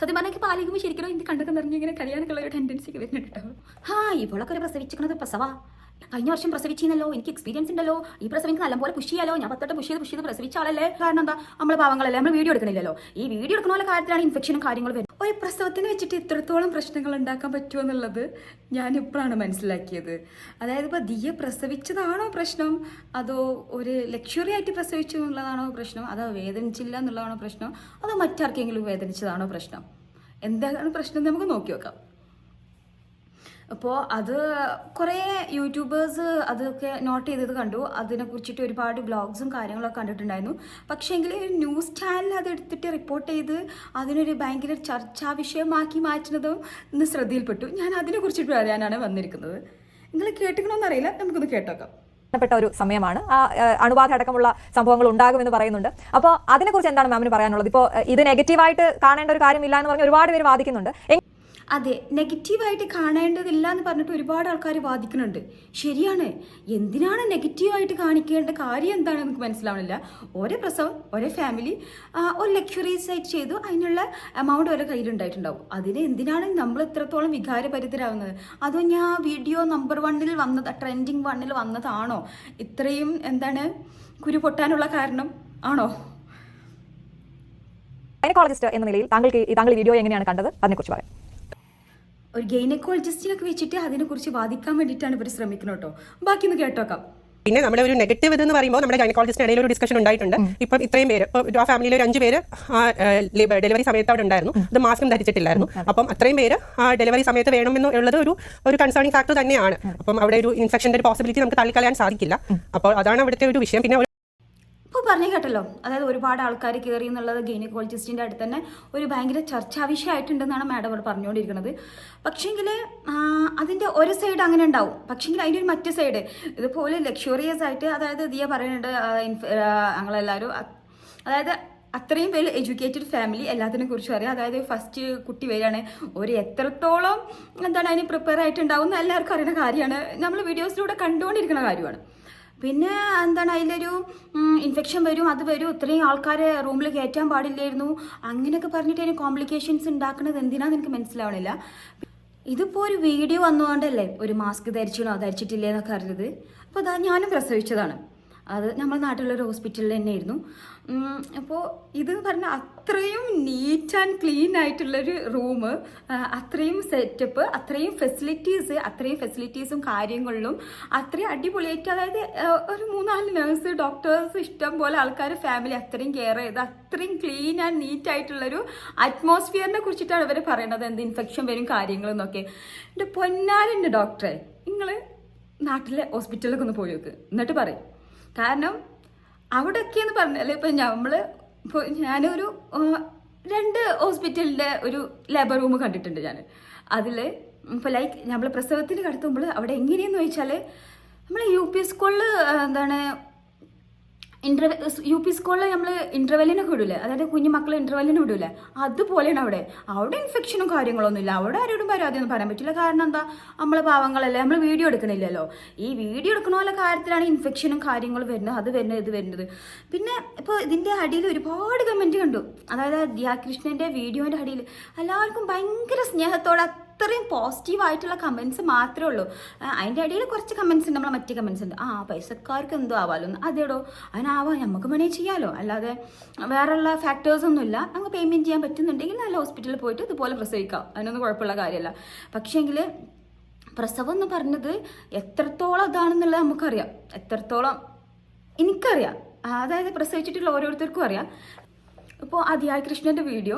സത്യം പറഞ്ഞാൽ പാലിക്കുമ്പോൾ ശരിക്കും എനിക്ക് കണ്ടൊക്കെ നിറഞ്ഞ് ഇങ്ങനെ കരയാനൊക്കെയുള്ള ഒരു ടെൻഡൻസി ഒക്കെ വരുന്നുണ്ട് കേട്ടോ. ഇവളൊക്കെ ഒരു പ്രസവിച്ചിരിക്കുന്നത് പ്രസവാ കഴിഞ്ഞ വർഷം പ്രസവിച്ചിരുന്നല്ലോ, എനിക്ക് എക്സ്പീരിയൻസ് ഉണ്ടല്ലോ, ഈ പ്രസവിക്ക് നല്ലപോലെ പുഷ് ചെയ്യാലോ, ഞാൻ 10 പുഷ് ചെയ്ത് പ്രസവിച്ച ആളല്ലേ. കാരണം എന്താ, നമ്മൾ പാവങ്ങളല്ലേ, നമ്മൾ വീഡിയോ എടുക്കണില്ലല്ലോ. ഈ വീഡിയോ എടുക്കുന്ന കാര്യത്തിലാണ് ഇൻഫെക്ഷനും കാര്യങ്ങളും വരുന്നത്. ഒരു പ്രസവത്തിന് വെച്ചിട്ട് ഇത്രത്തോളം പ്രശ്നങ്ങൾ ഉണ്ടാക്കാൻ പറ്റുമോ എന്നുള്ളത് ഞാൻ ഇപ്പോഴാണ് മനസ്സിലാക്കിയത്. അതായത് ഇപ്പോൾ ദിയ പ്രസവിച്ചതാണോ പ്രശ്നം, അതോ ഒരു ലക്ഷറി ആയിട്ട് പ്രസവിച്ചു എന്നുള്ളതാണോ പ്രശ്നം, അതോ വേദനിച്ചില്ല എന്നുള്ളതാണോ പ്രശ്നം, അതോ മറ്റാർക്കെങ്കിലും വേദനിച്ചതാണോ പ്രശ്നം, എന്താണ് പ്രശ്നം നമുക്ക് നോക്കി വെക്കാം. അപ്പോൾ അത് കുറേ യൂട്യൂബേഴ്സ് അതൊക്കെ നോട്ട് ചെയ്തത് കണ്ടു, അതിനെക്കുറിച്ചിട്ട് ഒരുപാട് വ്ളോഗ്സും കാര്യങ്ങളൊക്കെ കണ്ടിട്ടുണ്ടായിരുന്നു. പക്ഷേങ്കിൽ ന്യൂസ് ചാനൽ അതെടുത്തിട്ട് റിപ്പോർട്ട് ചെയ്ത് അതിനൊരു ഭയങ്കര ചർച്ചാ വിഷയമാക്കി മാറ്റുന്നതും ഇന്ന് ശ്രദ്ധയിൽപ്പെട്ടു. ഞാൻ അതിനെക്കുറിച്ചിട്ട് പറയാനാണ് വന്നിരിക്കുന്നത്. നിങ്ങൾ കേട്ടിക്കണമെന്നറിയില്ല, നമുക്കൊന്ന് കേട്ടോക്കാം. പ്പെട്ട ഒരു സമയമാണ്. അണുബാധ അടക്കമുള്ള സംഭവങ്ങൾ ഉണ്ടാകുമെന്ന് പറയുന്നുണ്ട്. അപ്പോൾ അതിനെക്കുറിച്ച് എന്താണ് മാമിന് പറയാനുള്ളത്? ഇപ്പോൾ ഇത് നെഗറ്റീവായിട്ട് കാണേണ്ട ഒരു കാര്യമില്ല എന്ന് പറഞ്ഞ് ഒരുപാട് പേര് വാദിക്കുന്നുണ്ട്. അതെ, നെഗറ്റീവായിട്ട് കാണേണ്ടതില്ല എന്ന് പറഞ്ഞിട്ട് ഒരുപാട് ആൾക്കാർ വാദിക്കുന്നുണ്ട്. ശരിയാണ്, എന്തിനാണ് നെഗറ്റീവായിട്ട് കാണിക്കേണ്ട കാര്യം എന്താണെന്ന് നമുക്ക് മനസ്സിലാവണില്ല. ഒരേ പ്രസവം, ഒരേ ഫാമിലി, ഒരു ലക്ഷറീസ് ആയിട്ട് ചെയ്തു, അതിനുള്ള എമൗണ്ട് വരെ കയ്യിലുണ്ടായിട്ടുണ്ടാവും. അതിന് എന്തിനാണ് നമ്മൾ ഇത്രത്തോളം വികാരഭരിതരാകുന്നത്? അതോ ഞാൻ വീഡിയോ നമ്പർ 1 വന്നത്, ട്രെൻഡിങ് 1 വന്നതാണോ ഇത്രയും എന്താണ് കുരു പൊട്ടാനുള്ള കാരണം ആണോ? ഗൈനക്കോളജിസ്റ്റ് എന്ന നിലയിൽ താങ്കൾ വീഡിയോ എങ്ങനെയാണ് കണ്ടത്, അതിനെക്കുറിച്ച് പറയാം. ഒരു ഗൈനക്കോളജിസ്റ്റിനൊക്കെ വെച്ചിട്ട് അതിനെക്കുറിച്ച് വാദിക്കാൻ വേണ്ടിയിട്ടാണ് ഇവർ ശ്രമിക്കുന്നത് കേട്ടോ. ബാക്കി ഒന്ന് കേട്ടോക്കാം. പിന്നെ നമ്മുടെ ഒരു നെഗറ്റീവ് ഇതെന്ന് പറയുമ്പോൾ നമ്മുടെ ഗൈനക്കോളജിസ്റ്റിന് ഇടയിൽ ഒരു ഡിസ്കഷൻ ഉണ്ടായിട്ടുണ്ട്. ഇപ്പം ഇത്രയും പേര്, ആ ഫാമിലിയിൽ ഒരു 5 പേര് ഡെലിവറി സമയത്ത് അവിടെ ഉണ്ടായിരുന്നു, അത് മാസ്കും ധരിച്ചിട്ടില്ലായിരുന്നു. അപ്പം അത്രയും പേര് ഡെലിവറി സമയത്ത് വേണമെന്നുള്ളത് ഒരു കൺസേണിംഗ് ഫാക്ടർ തന്നെയാണ്. അപ്പം അവിടെ ഒരു ഇൻഫെക്ഷൻ്റെ ഒരു പോസിബിലിറ്റി നമുക്ക് തള്ളിക്കളയാൻ സാധിക്കില്ല. അപ്പോൾ അതാണ് അവിടുത്തെ ഒരു വിഷയം. പിന്നെ ഇപ്പോൾ പറഞ്ഞു കേട്ടല്ലോ, അതായത് ഒരുപാട് ആൾക്കാർ കയറി എന്നുള്ളത് ഗൈനക്കോളജിസ്റ്റിൻ്റെ അടുത്ത് തന്നെ ഒരു ഭയങ്കര ചർച്ചാ വിഷയമായിട്ടുണ്ടെന്നാണ് മാഡം അവിടെ പറഞ്ഞുകൊണ്ടിരിക്കുന്നത്. പക്ഷേങ്കിൽ അതിൻ്റെ ഒരു സൈഡ് അങ്ങനെ ഉണ്ടാവും, പക്ഷേങ്കിൽ അതിൻ്റെ ഒരു മറ്റു സൈഡ് ഇതുപോലെ ലക്ഷറിയസ് ആയിട്ട്, അതായത് ദിയ പറയുന്നുണ്ട് ഞങ്ങളെല്ലാവരും, അതായത് അത്രയും വെൽ എഡ്യൂക്കേറ്റഡ് ഫാമിലി, എല്ലാത്തിനെ കുറിച്ചും അറിയാം. അതായത് ഫസ്റ്റ് കുട്ടി വരികയാണ്, ഒരു എത്രത്തോളം എന്താണ് അതിന് പ്രിപ്പയർ ആയിട്ടുണ്ടാവും എന്ന് എല്ലാവർക്കും അറിയുന്ന കാര്യമാണ്, നമ്മൾ വീഡിയോസിലൂടെ കണ്ടുകൊണ്ടിരിക്കുന്ന കാര്യമാണ്. പിന്നെ എന്താണ് അതിലൊരു ഇൻഫെക്ഷൻ വരും, അത് വരും, ഇത്രയും ആൾക്കാരെ റൂമിൽ കയറ്റാൻ പാടില്ലായിരുന്നു, അങ്ങനെയൊക്കെ പറഞ്ഞിട്ട് അതിന് കോംപ്ലിക്കേഷൻസ് ഉണ്ടാക്കുന്നത് എന്തിനാന്ന് എനിക്ക് മനസ്സിലാവണില്ല. ഇതിപ്പോൾ ഒരു വീഡിയോ വന്നുകൊണ്ടല്ലേ ഒരു മാസ്ക് ധരിച്ചിടണോ ധരിച്ചിട്ടില്ലേ എന്നൊക്കെ അറിഞ്ഞത്. അപ്പോൾ അതാ ഞാനും പ്രസവിച്ചതാണ്, അത് നമ്മുടെ നാട്ടിലൊരു ഹോസ്പിറ്റലിൽ തന്നെയായിരുന്നു. അപ്പോൾ ഇത് പറഞ്ഞാൽ അത്രയും നീറ്റ് ആൻഡ് ക്ലീൻ ആയിട്ടുള്ളൊരു റൂം, അത്രയും സെറ്റപ്പ്, അത്രയും ഫെസിലിറ്റീസും കാര്യങ്ങളിലും അത്രയും അടിപൊളിയായിട്ട്, അതായത് ഒരു 3-4 നേഴ്സ്, ഡോക്ടേഴ്സ്, ഇഷ്ടം പോലെ ആൾക്കാർ, ഫാമിലി അത്രയും കെയർ ചെയ്ത് അത്രയും ക്ലീൻ ആൻഡ് നീറ്റ് ആയിട്ടുള്ളൊരു അറ്റ്മോസ്ഫിയറിനെ കുറിച്ചിട്ടാണ് ഇവർ പറയുന്നത്, എന്ത് ഇൻഫെക്ഷൻ വരും കാര്യങ്ങളെന്നൊക്കെ. എൻ്റെ പൊന്നാലുണ്ട് ഡോക്ടറെ, നിങ്ങൾ നാട്ടിലെ ഹോസ്പിറ്റലിലൊക്കെ ഒന്ന് പോയി നോക്ക്, എന്നിട്ട് പറയും. കാരണം അവിടെയൊക്കെയെന്ന് പറഞ്ഞാൽ ഇപ്പോൾ ഞാനൊരു 2 ഹോസ്പിറ്റലിൻ്റെ ഒരു ലേബർ റൂം കണ്ടിട്ടുണ്ട് ഞാൻ. അതിൽ ഇപ്പോൾ ലൈക്ക് നമ്മൾ പ്രസവത്തിന് കിടത്തുമ്പോൾ അവിടെ എങ്ങനെയെന്ന് ചോദിച്ചാൽ, നമ്മൾ UP സ്കൂളിൽ എന്താണ് UP സ്കൂളിൽ നമ്മൾ ഇൻ്റർവെല്ലിനൊക്കെ വിടൂലേ, അതായത് കുഞ്ഞു മക്കൾ ഇൻ്റർവെല്ലിന് വിടൂലേ, അതുപോലെയാണ് അവിടെ ഇൻഫെക്ഷനും കാര്യങ്ങളൊന്നുമില്ല. അവിടെ ആരോടും പരാതിയൊന്നും പറയാൻ പറ്റില്ല. കാരണം എന്താ, നമ്മൾ പാവങ്ങളല്ലേ, നമ്മൾ വീഡിയോ എടുക്കണില്ലല്ലോ. ഈ വീഡിയോ എടുക്കണ പോലെ കാര്യത്തിലാണ് ഇൻഫെക്ഷനും കാര്യങ്ങളും വരുന്നത്, അത് വരുന്നത്, ഇത് വരുന്നത്. പിന്നെ ഇപ്പോൾ ഇതിൻ്റെ അടിയിൽ ഒരുപാട് കമൻറ്റ് കണ്ടു, അതായത് ദിയാകൃഷ്ണൻ്റെ വീഡിയോൻ്റെ അടിയിൽ എല്ലാവർക്കും ഭയങ്കര സ്നേഹത്തോടെ അത്രയും പോസിറ്റീവായിട്ടുള്ള കമൻറ്റ്സ് മാത്രമേ ഉള്ളൂ. അതിൻ്റെ ഇടയിൽ കുറച്ച് കമൻറ്റ്സ് ഉണ്ട്, നമ്മളെ മറ്റേ കമൻറ്റ്സ് ഉണ്ട്, പൈസക്കാർക്ക് എന്തോ ആവാലോ, അതേടോ അതിനാവാം, നമുക്ക് വേണേൽ ചെയ്യാമല്ലോ, അല്ലാതെ വേറെയുള്ള ഫാക്ടേഴ്സൊന്നുമില്ല. നമുക്ക് പേയ്മെൻറ്റ് ചെയ്യാൻ പറ്റുന്നുണ്ടെങ്കിൽ നല്ല ഹോസ്പിറ്റലിൽ പോയിട്ട് ഇതുപോലെ പ്രസവിക്കാം, അതിനൊന്നും കുഴപ്പമുള്ള കാര്യമല്ല. പക്ഷേങ്കിൽ പ്രസവം എന്ന് പറഞ്ഞത് എത്രത്തോളം ഇതാണെന്നുള്ളത് നമുക്കറിയാം, എത്രത്തോളം എനിക്കറിയാം, അതായത് പ്രസവിച്ചിട്ടുള്ള ഓരോരുത്തർക്കും അറിയാം. ഇപ്പോൾ ദിയാകൃഷ്ണൻ്റെ വീഡിയോ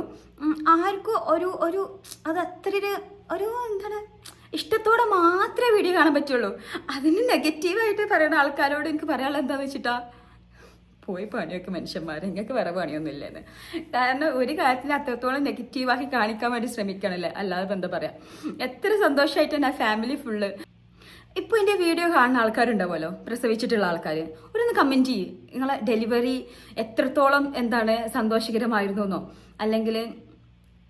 ആർക്കും ഒരു അത് അത്ര ഒരു എന്താണ് ഇഷ്ടത്തോടെ മാത്രമേ വീഡിയോ കാണാൻ പറ്റുള്ളൂ. അതിന് നെഗറ്റീവായിട്ട് പറയുന്ന ആൾക്കാരോട് എനിക്ക് പറയാനുള്ളത് എന്താണെന്ന് വെച്ചിട്ടാ, പോയി പണിയൊക്കെ മനുഷ്യന്മാർ, നിങ്ങൾക്ക് വേറെ പണിയൊന്നുമില്ലെന്ന്. കാരണം ഒരു കാര്യത്തിൽ അത്രത്തോളം നെഗറ്റീവാക്കി കാണിക്കാൻ വേണ്ടി ശ്രമിക്കണല്ലേ, അല്ലാതെ എന്താ പറയാ. എത്ര സന്തോഷമായിട്ട് തന്നെ ഫാമിലി ഫുള്ള്. ഇപ്പോൾ എൻ്റെ വീഡിയോ കാണുന്ന ആൾക്കാരുണ്ടാവുമല്ലോ, പ്രസവിച്ചിട്ടുള്ള ആൾക്കാർ, ഒന്ന് കമൻറ്റ് ചെയ്യും, നിങ്ങളെ ഡെലിവറി എത്രത്തോളം എന്താണ് സന്തോഷകരമായിരുന്നു എന്നോ, അല്ലെങ്കിൽ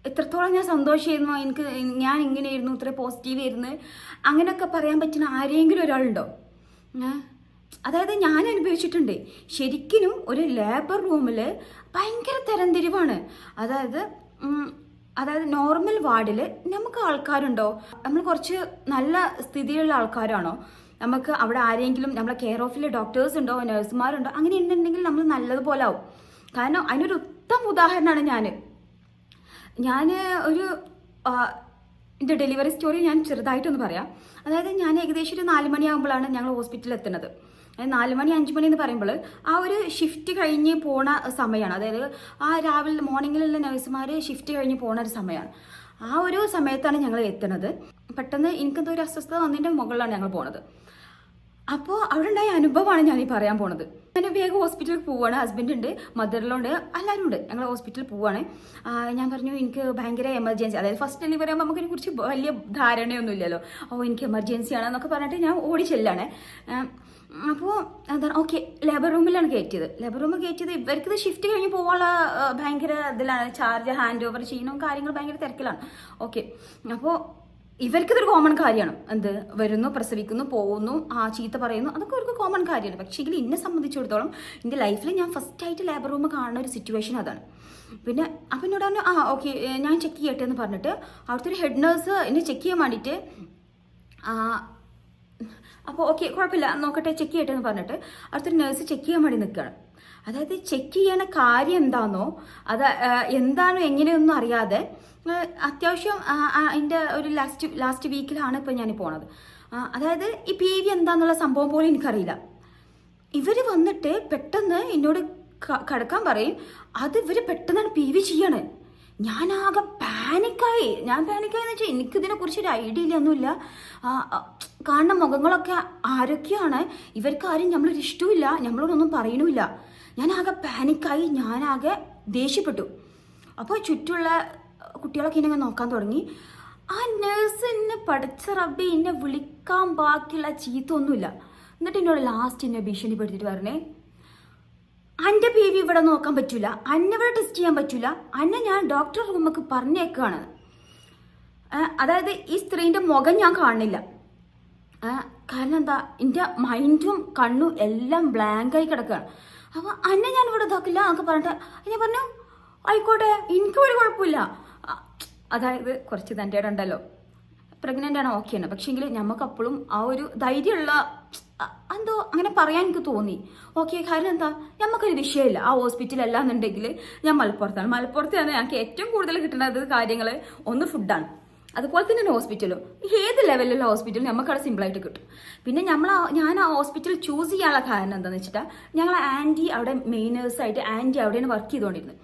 എത്രത്തോളം ഞാൻ സന്തോഷമായിരുന്നു, ഞാൻ ഇങ്ങനെയായിരുന്നു, ഇത്ര പോസിറ്റീവ് ആയിരുന്നു, അങ്ങനെയൊക്കെ പറയാൻ പറ്റുന്ന ആരെങ്കിലും ഒരാളുണ്ടോ? അതായത് ഞാൻ അനുഭവിച്ചിട്ടുണ്ട്. ശരിക്കും ഒരു ലേബർ റൂമിൽ ഭയങ്കര തരംതിരിവാണ്. അതായത് അതായത് നോർമൽ വാർഡിൽ നമുക്ക് ആൾക്കാരുണ്ടോ, നമ്മൾ കുറച്ച് നല്ല സ്ഥിതിയുള്ള ആൾക്കാരാണോ, നമുക്ക് അവിടെ ആരെങ്കിലും നമ്മളെ കെയർ ഓഫിൽ ഡോക്ടേഴ്സ് ഉണ്ടോ, നഴ്സുമാരുണ്ടോ, അങ്ങനെ ഉണ്ടെങ്കിൽ നമ്മൾ നല്ലതുപോലെ ആവും. കാരണം അതിനൊരു ഉത്തമ ഉദാഹരണമാണ് ഞാൻ ഒരു എൻ്റെ ഡെലിവറി സ്റ്റോറി ഞാൻ ചെറുതായിട്ടൊന്ന് പറയാം. അതായത് ഞാൻ ഏകദേശം ഒരു 4 മണിയാകുമ്പോഴാണ് ഞങ്ങൾ ഹോസ്പിറ്റലിൽ എത്തുന്നത്. 4 മണി 5 മണി എന്ന് പറയുമ്പോൾ ആ ഒരു ഷിഫ്റ്റ് കഴിഞ്ഞ് പോണ സമയമാണ്. അതായത് ആ രാവിലെ മോർണിംഗിലുള്ള നഴ്സുമാർ ഷിഫ്റ്റ് കഴിഞ്ഞ് പോണ ഒരു സമയമാണ്. ആ ഒരു സമയത്താണ് ഞങ്ങൾ എത്തുന്നത്. പെട്ടെന്ന് എനിക്കെന്തോ ഒരു അസ്വസ്ഥത വന്നതിൻ്റെ മുകളിലാണ് ഞങ്ങൾ പോണത്. അപ്പോൾ അവിടെ ഉണ്ടായ അനുഭവമാണ് ഞാൻ ഈ പറയാൻ പോണത്. ഞാൻ വേഗം ഹോസ്പിറ്റലിൽ പോവുകയാണ്. ഹസ്ബൻഡ് ഉണ്ട്, മദറിലുണ്ട്, എല്ലാവരും ഉണ്ട്. ഞങ്ങൾ ഹോസ്പിറ്റലിൽ പോവുകയാണ്. ഞാൻ പറഞ്ഞു എനിക്ക് ഭയങ്കര എമർജൻസി, അതായത് ഫസ്റ്റ് ഡെലിവറി ആകുമ്പോൾ നമുക്കിനെ കുറിച്ച് വലിയ ധാരണയൊന്നും ഇല്ലല്ലോ. എനിക്ക് എമർജൻസി ആണെന്നൊക്കെ പറഞ്ഞിട്ട് ഞാൻ ഓടി ചെല്ലാണ്. അപ്പോൾ എന്താണ് ഓക്കെ ലേബർ റൂമിലാണ് കയറ്റിയത്. ലേബർ റൂമിൽ കയറ്റിയത് ഇവർക്കിത് ഷിഫ്റ്റ് കഴിഞ്ഞ് പോകാനുള്ള ഭയങ്കര ഇതിലാണ്, ചാർജ് ഹാൻഡ് ഓവർ ചെയ്യണം, കാര്യങ്ങൾ ഭയങ്കര തിരക്കിലാണ്. ഓക്കെ, അപ്പോൾ ഇവർക്കിതൊരു കോമൺ കാര്യമാണ്. എന്ത് വരുന്നു, പ്രസവിക്കുന്നു, പോകുന്നു, ചീത്ത പറയുന്നു, അതൊക്കെ അവർക്ക് കോമൺ കാര്യമാണ്. പക്ഷേ എങ്കിൽ എന്നെ സംബന്ധിച്ചിടത്തോളം എൻ്റെ ലൈഫിൽ ഞാൻ ഫസ്റ്റായിട്ട് ലേബർ റൂം കാണുന്ന ഒരു സിറ്റുവേഷൻ അതാണ്. പിന്നെ അപ്പം എന്നോട് പറഞ്ഞു ഓക്കെ ഞാൻ ചെക്ക് ചെയ്യട്ടെ എന്ന് പറഞ്ഞിട്ട് അവിടുത്തെ ഒരു ഹെഡ് നേഴ്സ് എന്നെ ചെക്ക് ചെയ്യാൻ വേണ്ടിയിട്ട് അപ്പോൾ ഓക്കെ കുഴപ്പമില്ല നോക്കട്ടെ ചെക്ക് ചെയ്യട്ടെ എന്ന് പറഞ്ഞിട്ട് അവിടുത്തെ ഒരു നേഴ്സ് ചെക്ക് ചെയ്യാൻ വേണ്ടി നിൽക്കുകയാണ്. അതായത് ചെക്ക് ചെയ്യണ കാര്യം എന്താണെന്നോ അത് എന്താണോ എങ്ങനെയൊന്നും അറിയാതെ അത്യാവശ്യം അതിൻ്റെ ഒരു ലാസ്റ്റ് വീക്കിലാണ് ഇപ്പോൾ ഞാൻ പോണത്. അതായത് ഈ PV എന്താന്നുള്ള സംഭവം പോലും എനിക്കറിയില്ല. ഇവർ വന്നിട്ട് പെട്ടെന്ന് എന്നോട് കിടക്കാൻ പറയും. അത് ഇവർ പെട്ടെന്നാണ് PV ചെയ്യണേ. ഞാനാകെ പാനിക്കായി എന്ന് വെച്ചാൽ എനിക്കിതിനെക്കുറിച്ച് ഒരു ഐഡിയ ഇല്ല, ഒന്നുമില്ല. കാണുന്ന മുഖങ്ങളൊക്കെ ആരൊക്കെയാണ്, ഇവർക്കാരും നമ്മളൊരു ഇഷ്ടമില്ല, നമ്മളോടൊന്നും പറയണമില്ല. ഞാനാകെ പാനിക്കായി, ഞാനാകെ ദേഷ്യപ്പെട്ടു. അപ്പോൾ ചുറ്റുമുള്ള കുട്ടികളൊക്കെ എന്നെ നോക്കാൻ തുടങ്ങി. ആ നേഴ്സ് എന്നെ പഠിച്ച റബ്ബി എന്നെ വിളിക്കാൻ ബാക്കിയുള്ള ചീത്ത ഒന്നുമില്ല. എന്നിട്ട് എന്നോട് ലാസ്റ്റ് എന്നെ ഭീഷണിപ്പെടുത്തിയിട്ട് പറഞ്ഞേ അൻ്റെ PV ഇവിടെ നോക്കാൻ പറ്റില്ല, അന്നെ ഇവിടെ ടെസ്റ്റ് ചെയ്യാൻ പറ്റില്ല, അന്നെ ഞാൻ ഡോക്ടർ റൂമൊക്കെ പറഞ്ഞേക്കാണ്. അതായത് ഈ സ്ത്രീൻ്റെ മുഖം ഞാൻ കാണുന്നില്ല. കാരണം എന്താ, എൻ്റെ മൈൻഡും കണ്ണും എല്ലാം ബ്ലാങ്കായി കിടക്കുകയാണ്. അപ്പോൾ അന്നെ ഞാൻ ഇവിടെ ഇതാക്കില്ല എന്നൊക്കെ പറഞ്ഞിട്ട് ഞാൻ പറഞ്ഞു ആയിക്കോട്ടെ എനിക്കും ഒരു കുഴപ്പമില്ല. അതായത് കുറച്ച് തൻ്റെ ഉണ്ടല്ലോ, പ്രഗ്നൻ്റ് ആണ് ഓക്കെയാണ്, പക്ഷേങ്കിൽ നമുക്കപ്പോഴും ആ ഒരു ധൈര്യമുള്ള എന്തോ അങ്ങനെ പറയാൻ എനിക്ക് തോന്നി. ഓക്കെ, കാര്യം എന്താ, നമുക്കൊരു വിഷയമില്ല. ആ ഹോസ്പിറ്റലല്ല എന്നുണ്ടെങ്കിൽ ഞാൻ മലപ്പുറത്താണ് ഞങ്ങൾക്ക് ഏറ്റവും കൂടുതൽ കിട്ടുന്നത് കാര്യങ്ങൾ ഒന്ന് ഫുഡാണ്, അതുപോലെ തന്നെ ഹോസ്പിറ്റലും ഏത് ലെവലിലുള്ള ഹോസ്പിറ്റലും നമുക്കവിടെ സിമ്പിളായിട്ട് കിട്ടും. പിന്നെ ഞാൻ ആ ഹോസ്പിറ്റൽ ചൂസ് ചെയ്യാനുള്ള കാരണം എന്താണെന്ന് വെച്ചിട്ടാൽ ഞങ്ങൾ ആൻറ്റി അവിടെ മെയിനേഴ്സായിട്ട് ആൻറ്റി അവിടെയാണ് വർക്ക് ചെയ്തുകൊണ്ടിരുന്നത്.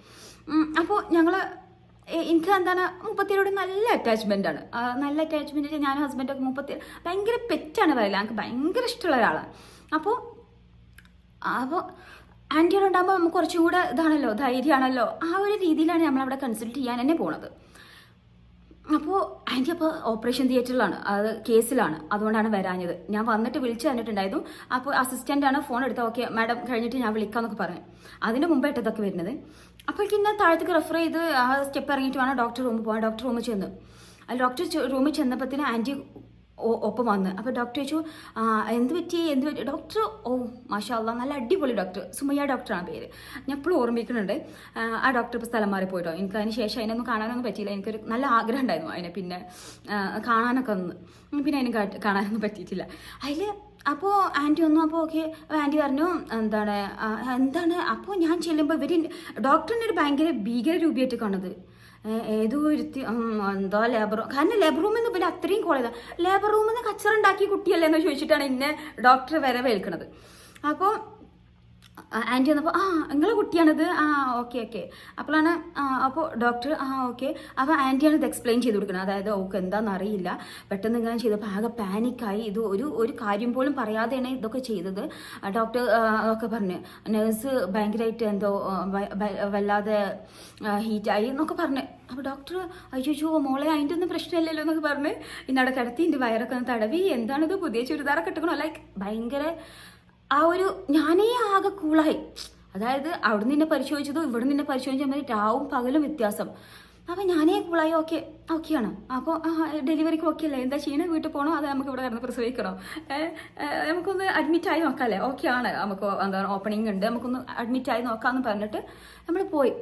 അപ്പോൾ എനിക്ക് എന്താണ് മുപ്പത്തിയോട് നല്ല അറ്റാച്ച്മെൻ്റ് ആണ്. നല്ല അറ്റാച്ച്മെൻറ്റ് ഞാനും ഹസ്ബൻഡൊക്കെ ഭയങ്കര പെറ്റാണ് പറയില്ല, എനിക്ക് ഭയങ്കര ഇഷ്ടമുള്ള ഒരാളാണ്. അപ്പോൾ ആൻറ്റിയോടുണ്ടാകുമ്പോൾ നമുക്ക് കുറച്ചും കൂടെ ഇതാണല്ലോ, ധൈര്യമാണല്ലോ, ആ ഒരു രീതിയിലാണ് നമ്മളവിടെ കൺസൾട്ട് ചെയ്യാൻ തന്നെ പോണത്. അപ്പോൾ ആൻറ്റി അപ്പോൾ ഓപ്പറേഷൻ തിയേറ്ററിലാണ്, അത് കേസിലാണ്, അതുകൊണ്ടാണ് വരാഞ്ഞത്. ഞാൻ വന്നിട്ട് വിളിച്ചു തന്നിട്ടുണ്ടായിരുന്നു. അപ്പോൾ അസിസ്റ്റൻ്റാണ് ഫോൺ എടുത്ത് ഓക്കെ മാഡം കഴിഞ്ഞിട്ട് ഞാൻ വിളിക്കാമെന്നൊക്കെ പറഞ്ഞു. അതിൻ്റെ മുമ്പായിട്ട് ഇതൊക്കെ വരുന്നത്. അപ്പോഴേക്കും എന്നെ താഴത്തേക്ക് റെഫർ ചെയ്ത് ആ സ്റ്റെപ്പ് ഇറങ്ങിയിട്ട് വേണം ഡോക്ടർ റൂമിൽ പോകാൻ. ഡോക്ടർ റൂമിൽ ചെന്ന് ഡോക്ടർ റൂമിൽ ചെന്നപ്പോഴത്തേന് ആൻറ്റി ഒപ്പം വന്ന്. അപ്പോൾ ഡോക്ടർ ചോദിച്ചു എന്ത് പറ്റി. ഡോക്ടർ മാഷാ അല്ലാ നല്ല അടിപൊളി ഡോക്ടർ, സുമയ്യ ഡോക്ടറാണ് പേര്, ഞാൻ എപ്പോഴും ഓർമ്മിക്കുന്നുണ്ട്. ആ ഡോക്ടർ ഇപ്പോൾ സ്ഥലം മാറി പോയിട്ടോ. എനിക്ക് അതിന് ശേഷം അതിനൊന്നും കാണാനൊന്നും പറ്റിയില്ല. എനിക്കൊരു നല്ല ആഗ്രഹം ഉണ്ടായിരുന്നു അതിനെ പിന്നെ കാണാനൊക്കെ ഒന്ന്, പിന്നെ അതിനെ കാണാനൊന്നും പറ്റിയിട്ടില്ല അതിൽ. അപ്പോൾ ആൻറ്റി വന്നു. അപ്പോൾ ഓക്കെ ആൻറ്റി പറഞ്ഞു എന്താണ്. അപ്പോൾ ഞാൻ ചെല്ലുമ്പോൾ ഡോക്ടറിൻ്റെ ഒരു ഭയങ്കര ഭീകര രൂപയായിട്ട് കാണുന്നത്. ഏതോ ഒരുത്തി എന്താ കാരണം ലേബർ റൂമിൽ നിന്ന് പിന്നെ അത്രയും കോളേജ് ലേബർ റൂമിൽ നിന്ന് കച്ചറുണ്ടാക്കി കുട്ടിയല്ലേ എന്ന് ചോദിച്ചിട്ടാണ് ഇന്നെ ഡോക്ടർ വരവേൽക്കുന്നത്. അപ്പോൾ ആൻറ്റി വന്നപ്പോൾ നിങ്ങളെ കുട്ടിയാണിത്, ഓക്കെ അപ്പോഴാണ് അപ്പോൾ ഡോക്ടർ ഓക്കെ. അപ്പോൾ ആൻറ്റിയാണ് ഇത് എക്സ്പ്ലെയിൻ ചെയ്ത് കൊടുക്കുന്നത്. അതായത് ഓക്കെ എന്താണെന്ന് അറിയില്ല, പെട്ടെന്ന് ഇങ്ങനെ ചെയ്തപ്പോൾ ആകെ പാനിക്കായി, ഇത് ഒരു കാര്യം പോലും പറയാതെയാണ് ഇതൊക്കെ ചെയ്തത്. ഡോക്ടർ ഒക്കെ പറഞ്ഞു നേഴ്സ് ഭയങ്കരമായിട്ട് എന്തോ വല്ലാതെ ഹീറ്റായി എന്നൊക്കെ പറഞ്ഞു. അപ്പോൾ ഡോക്ടർ അയ്യോ മോളെ അതിൻ്റെ ഒന്നും പ്രശ്നമില്ലല്ലോ എന്നൊക്കെ പറഞ്ഞ് ഇന്നവിടെ കിടത്തി എൻ്റെ വയറൊക്കെ ഒന്ന് തടവി എന്താണിത് പുതിയ ചുരിദാറൊക്കെ ഇട്ടുക്കണോ ലൈക്ക് ഭയങ്കര ആ ഒരു ഞാനേ ആകെ കൂളായി. അതായത് അവിടെ നിന്നെ പരിശോധിച്ചതും ഇവിടെ നിന്നെ പരിശോധിച്ചാൽ രാവും പകലും വ്യത്യാസം. അപ്പം ഞാനേ കൂളായി ഓക്കെയാണ്. അപ്പോൾ ഡെലിവറിക്ക് ഓക്കെ അല്ലേ, എന്താ ചെയ്യണേ, വീട്ടിൽ പോകണോ അതോ നമുക്ക് ഇവിടെ കിടന്ന് പ്രസവിക്കണോ, നമുക്കൊന്ന് അഡ്മിറ്റായി നോക്കാമല്ലേ, ഓക്കെയാണ്, നമുക്ക് എന്താണ് ഓപ്പണിംഗ് ഉണ്ട്, നമുക്കൊന്ന് അഡ്മിറ്റായി നോക്കാമെന്ന് പറഞ്ഞിട്ട് നമ്മൾ പോയി.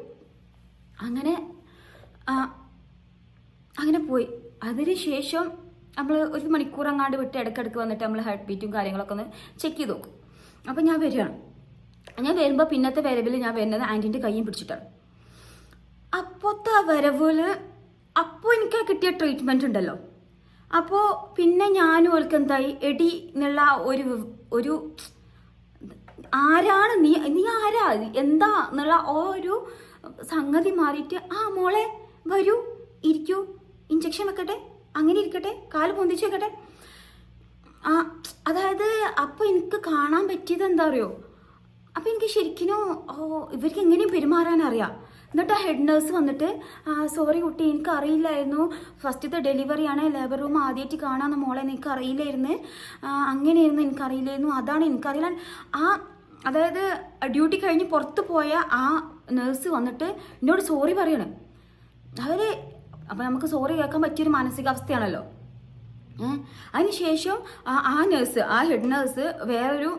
അങ്ങനെ അങ്ങനെ പോയി. അതിന് ശേഷം നമ്മൾ 1 മണിക്കൂർ അങ്ങാണ്ട് വിട്ട് ഇടയ്ക്കിടയ്ക്ക് വന്നിട്ട് നമ്മൾ ഹാർട്ട് ബീറ്റും കാര്യങ്ങളൊക്കെ ഒന്ന് ചെക്ക് ചെയ്ത് നോക്കും. അപ്പം ഞാൻ വരികയാണ്. ഞാൻ വരുമ്പോൾ പിന്നത്തെ വരവിൽ ഞാൻ വരുന്നത് ആൻറ്റീൻ്റെ കയ്യും പിടിച്ചിട്ടാണ്. അപ്പോഴത്തെ ആ വരവിൽ അപ്പോൾ എനിക്ക് കിട്ടിയ ട്രീറ്റ്മെൻറ്റ് ഉണ്ടല്ലോ. അപ്പോൾ പിന്നെ ഞാനും ഓൾക്ക് എന്തായി എടി എന്നുള്ള ഒരു ആരാണ് നീ ആരാ എന്താ എന്നുള്ള ഒരു സംഗതി മാറിയിട്ട് മോളെ വരൂ ഇരിക്കൂ ഇഞ്ചക്ഷൻ വെക്കട്ടെ അങ്ങനെ ഇരിക്കട്ടെ കാല് പൊന്തിച്ച് വെക്കട്ടെ. അതായത് അപ്പോൾ എനിക്ക് കാണാൻ പറ്റിയത് എന്താ അറിയോ, അപ്പോൾ എനിക്ക് ശരിക്കും ഇവർക്ക് എങ്ങനെയും പെരുമാറാൻ അറിയാം. എന്നിട്ട് ആ ഹെഡ് നേഴ്സ് വന്നിട്ട് സോറി കുട്ടി എനിക്ക് അറിയില്ലായിരുന്നു, ഫസ്റ്റത്തെ ഡെലിവറിയാണ്, ലേബർ റൂം ആദ്യമായിട്ട് കാണാമെന്ന് മോളെ എനിക്ക് അറിയില്ലായിരുന്നു, അങ്ങനെയായിരുന്നു എനിക്കറിയില്ലായിരുന്നു, അതാണ് എനിക്കറിയില്ല. അതായത് ഡ്യൂട്ടി കഴിഞ്ഞ് പുറത്ത് പോയ ആ നേഴ്സ് വന്നിട്ട് എന്നോട് സോറി പറയണം. അപ്പോൾ നമുക്ക് സോറി കേൾക്കാൻ പറ്റിയൊരു മാനസികാവസ്ഥയാണല്ലോ. അതിനുശേഷം ആ നേഴ്സ്, ആ ഹെഡ് നേഴ്സ് വേറൊരു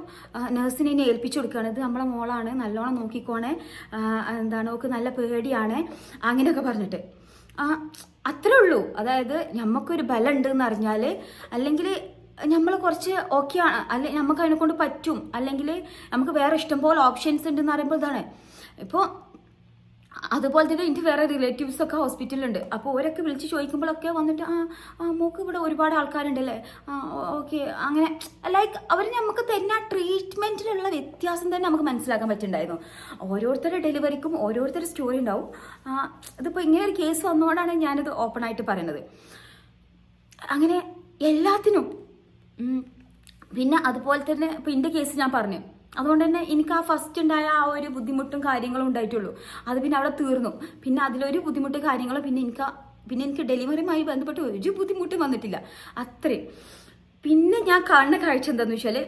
നേഴ്സിനെ ഇനി ഏൽപ്പിച്ചു കൊടുക്കുകയാണ്. ഇത് നമ്മളെ മോളാണ്, നല്ലോണം നോക്കിക്കോണേ, എന്താണ് നോക്ക് നല്ല പേടിയാണ് അങ്ങനെയൊക്കെ പറഞ്ഞിട്ട്. അത്രേ ഉള്ളൂ. അതായത് നമുക്കൊരു ബലം ഉണ്ടെന്ന് അറിഞ്ഞാൽ, അല്ലെങ്കിൽ നമ്മൾ കുറച്ച് ഓക്കെ ആണ്, അല്ലെങ്കിൽ നമുക്ക് അതിനെ കൊണ്ട് പറ്റും, അല്ലെങ്കിൽ നമുക്ക് വേറെ ഇഷ്ടംപോലെ ഓപ്ഷൻസ് ഉണ്ടെന്ന് പറയുമ്പോൾ ഇതാണ്. ഇപ്പോൾ അതുപോലെ തന്നെ എനിക്ക് വേറെ റിലേറ്റീവ്സൊക്കെ ഹോസ്പിറ്റലുണ്ട്. അപ്പോൾ ഓരൊക്കെ വിളിച്ച് ചോദിക്കുമ്പോഴൊക്കെ വന്നിട്ട് മോക്ക് ഇവിടെ ഒരുപാട് ആൾക്കാരുണ്ടല്ലേ, ഓക്കെ അങ്ങനെ ലൈക്ക് അവർ നമുക്ക് തരുന്ന ട്രീറ്റ്മെൻറ്റിലുള്ള വ്യത്യാസം തന്നെ നമുക്ക് മനസ്സിലാക്കാൻ പറ്റുന്നുണ്ടായിരുന്നു. ഓരോരുത്തരുടെ ഡെലിവറിക്കും ഓരോരുത്തരുടെ സ്റ്റോറി ഉണ്ടാവും. ഇതിപ്പോൾ ഇങ്ങനെ ഒരു കേസ് വന്നുകൊണ്ടാണ് ഞാനിത് ഓപ്പണായിട്ട് പറയുന്നത്. അങ്ങനെ എല്ലാത്തിനും പിന്നെ അതുപോലെ തന്നെ ഇപ്പോൾ എൻ്റെ കേസ് ഞാൻ പറഞ്ഞു, അതുകൊണ്ട് തന്നെ എനിക്ക് ആ ഫസ്റ്റ് ഉണ്ടായ ആ ഒരു ബുദ്ധിമുട്ടും കാര്യങ്ങളും ഉണ്ടായിട്ടുള്ളൂ. അത് പിന്നെ അവിടെ തീർന്നു. പിന്നെ അതിലൊരു ബുദ്ധിമുട്ട് കാര്യങ്ങളും പിന്നെ എനിക്ക് ഡെലിവറിയുമായി ബന്ധപ്പെട്ട് ഒരു ബുദ്ധിമുട്ടും വന്നിട്ടില്ല അത്രയും. പിന്നെ ഞാൻ കാണുന്ന കാഴ്ച എന്താണെന്ന് വെച്ചാൽ,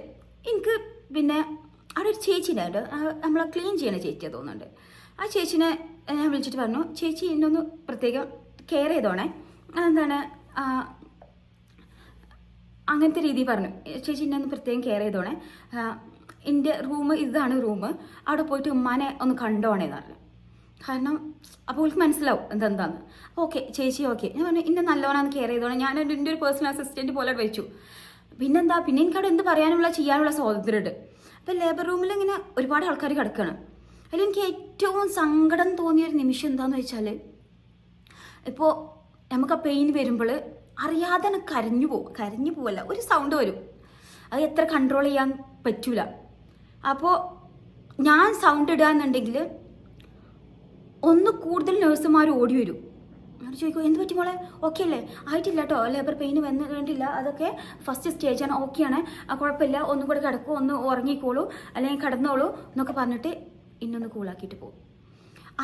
എനിക്ക് പിന്നെ അവിടെ ഒരു ചേച്ചിയുണ്ട്, നമ്മളെ ക്ലീൻ ചെയ്യണ ചേച്ചിയാണ് തോന്നുന്നുണ്ട്. ആ ചേച്ചിനെ ഞാൻ വിളിച്ചിട്ട് പറഞ്ഞു, ചേച്ചി എന്നൊന്ന് പ്രത്യേകം കെയർ ചെയ്തോണേ, എന്താണ് അങ്ങനത്തെ രീതി പറഞ്ഞു, ചേച്ചി എന്നെ ഒന്ന് പ്രത്യേകം കെയർ ചെയ്തോണേ, എൻ്റെ റൂം ഇതാണ് റൂം, അവിടെ പോയിട്ട് ഉമ്മാനെ ഒന്ന് കണ്ടോണേന്ന് പറഞ്ഞു. കാരണം അപ്പോൾ അവൾക്ക് മനസ്സിലാവും എന്താന്ന്. ഓക്കെ ചേച്ചി ഓക്കെ, ഞാൻ പറഞ്ഞു ഇന്നെ നല്ലോണം കെയർ ചെയ്തോണേ, ഞാൻ എൻ്റെ ഒരു പേഴ്സണൽ അസിസ്റ്റൻറ്റ് പോലെ വെച്ചു. പിന്നെ എനിക്കവിടെ എന്ത് ചെയ്യാനുള്ള സ്വാതന്ത്ര്യമുണ്ട്. അപ്പോൾ ലേബർ റൂമിൽ ഇങ്ങനെ ഒരുപാട് ആൾക്കാർ കിടക്കുകയാണ്. അതിൽ എനിക്ക് ഏറ്റവും സങ്കടം തോന്നിയൊരു നിമിഷം എന്താണെന്ന് വെച്ചാൽ, ഇപ്പോൾ നമുക്ക് ആ പെയിൻ വരുമ്പോൾ അറിയാതെ കരഞ്ഞു പോവല്ല, ഒരു സൗണ്ട് വരും, അത് എത്ര കൺട്രോൾ ചെയ്യാൻ പറ്റൂല. അപ്പോൾ ഞാൻ സൗണ്ട് ഇടുകയെന്നുണ്ടെങ്കിൽ ഒന്ന് കൂടുതൽ നഴ്സുമാർ ഓടി വരും. അവർ ചോദിക്കും എന്ത് പറ്റി മോളെ, ഓക്കെ അല്ലേ, ആയിട്ടില്ല കേട്ടോ, ലേബർ പെയിൻ വേണ്ടില്ല, അതൊക്കെ ഫസ്റ്റ് സ്റ്റേജാണ്, ഓക്കെയാണ്, കുഴപ്പമില്ല, ഒന്നും കൂടെ കിടക്കൂ, ഒന്ന് ഉറങ്ങിക്കോളൂ, അല്ലെങ്കിൽ കിടന്നോളൂ എന്നൊക്കെ പറഞ്ഞിട്ട് ഇന്നൊന്ന് കൂളാക്കിയിട്ട് പോകും.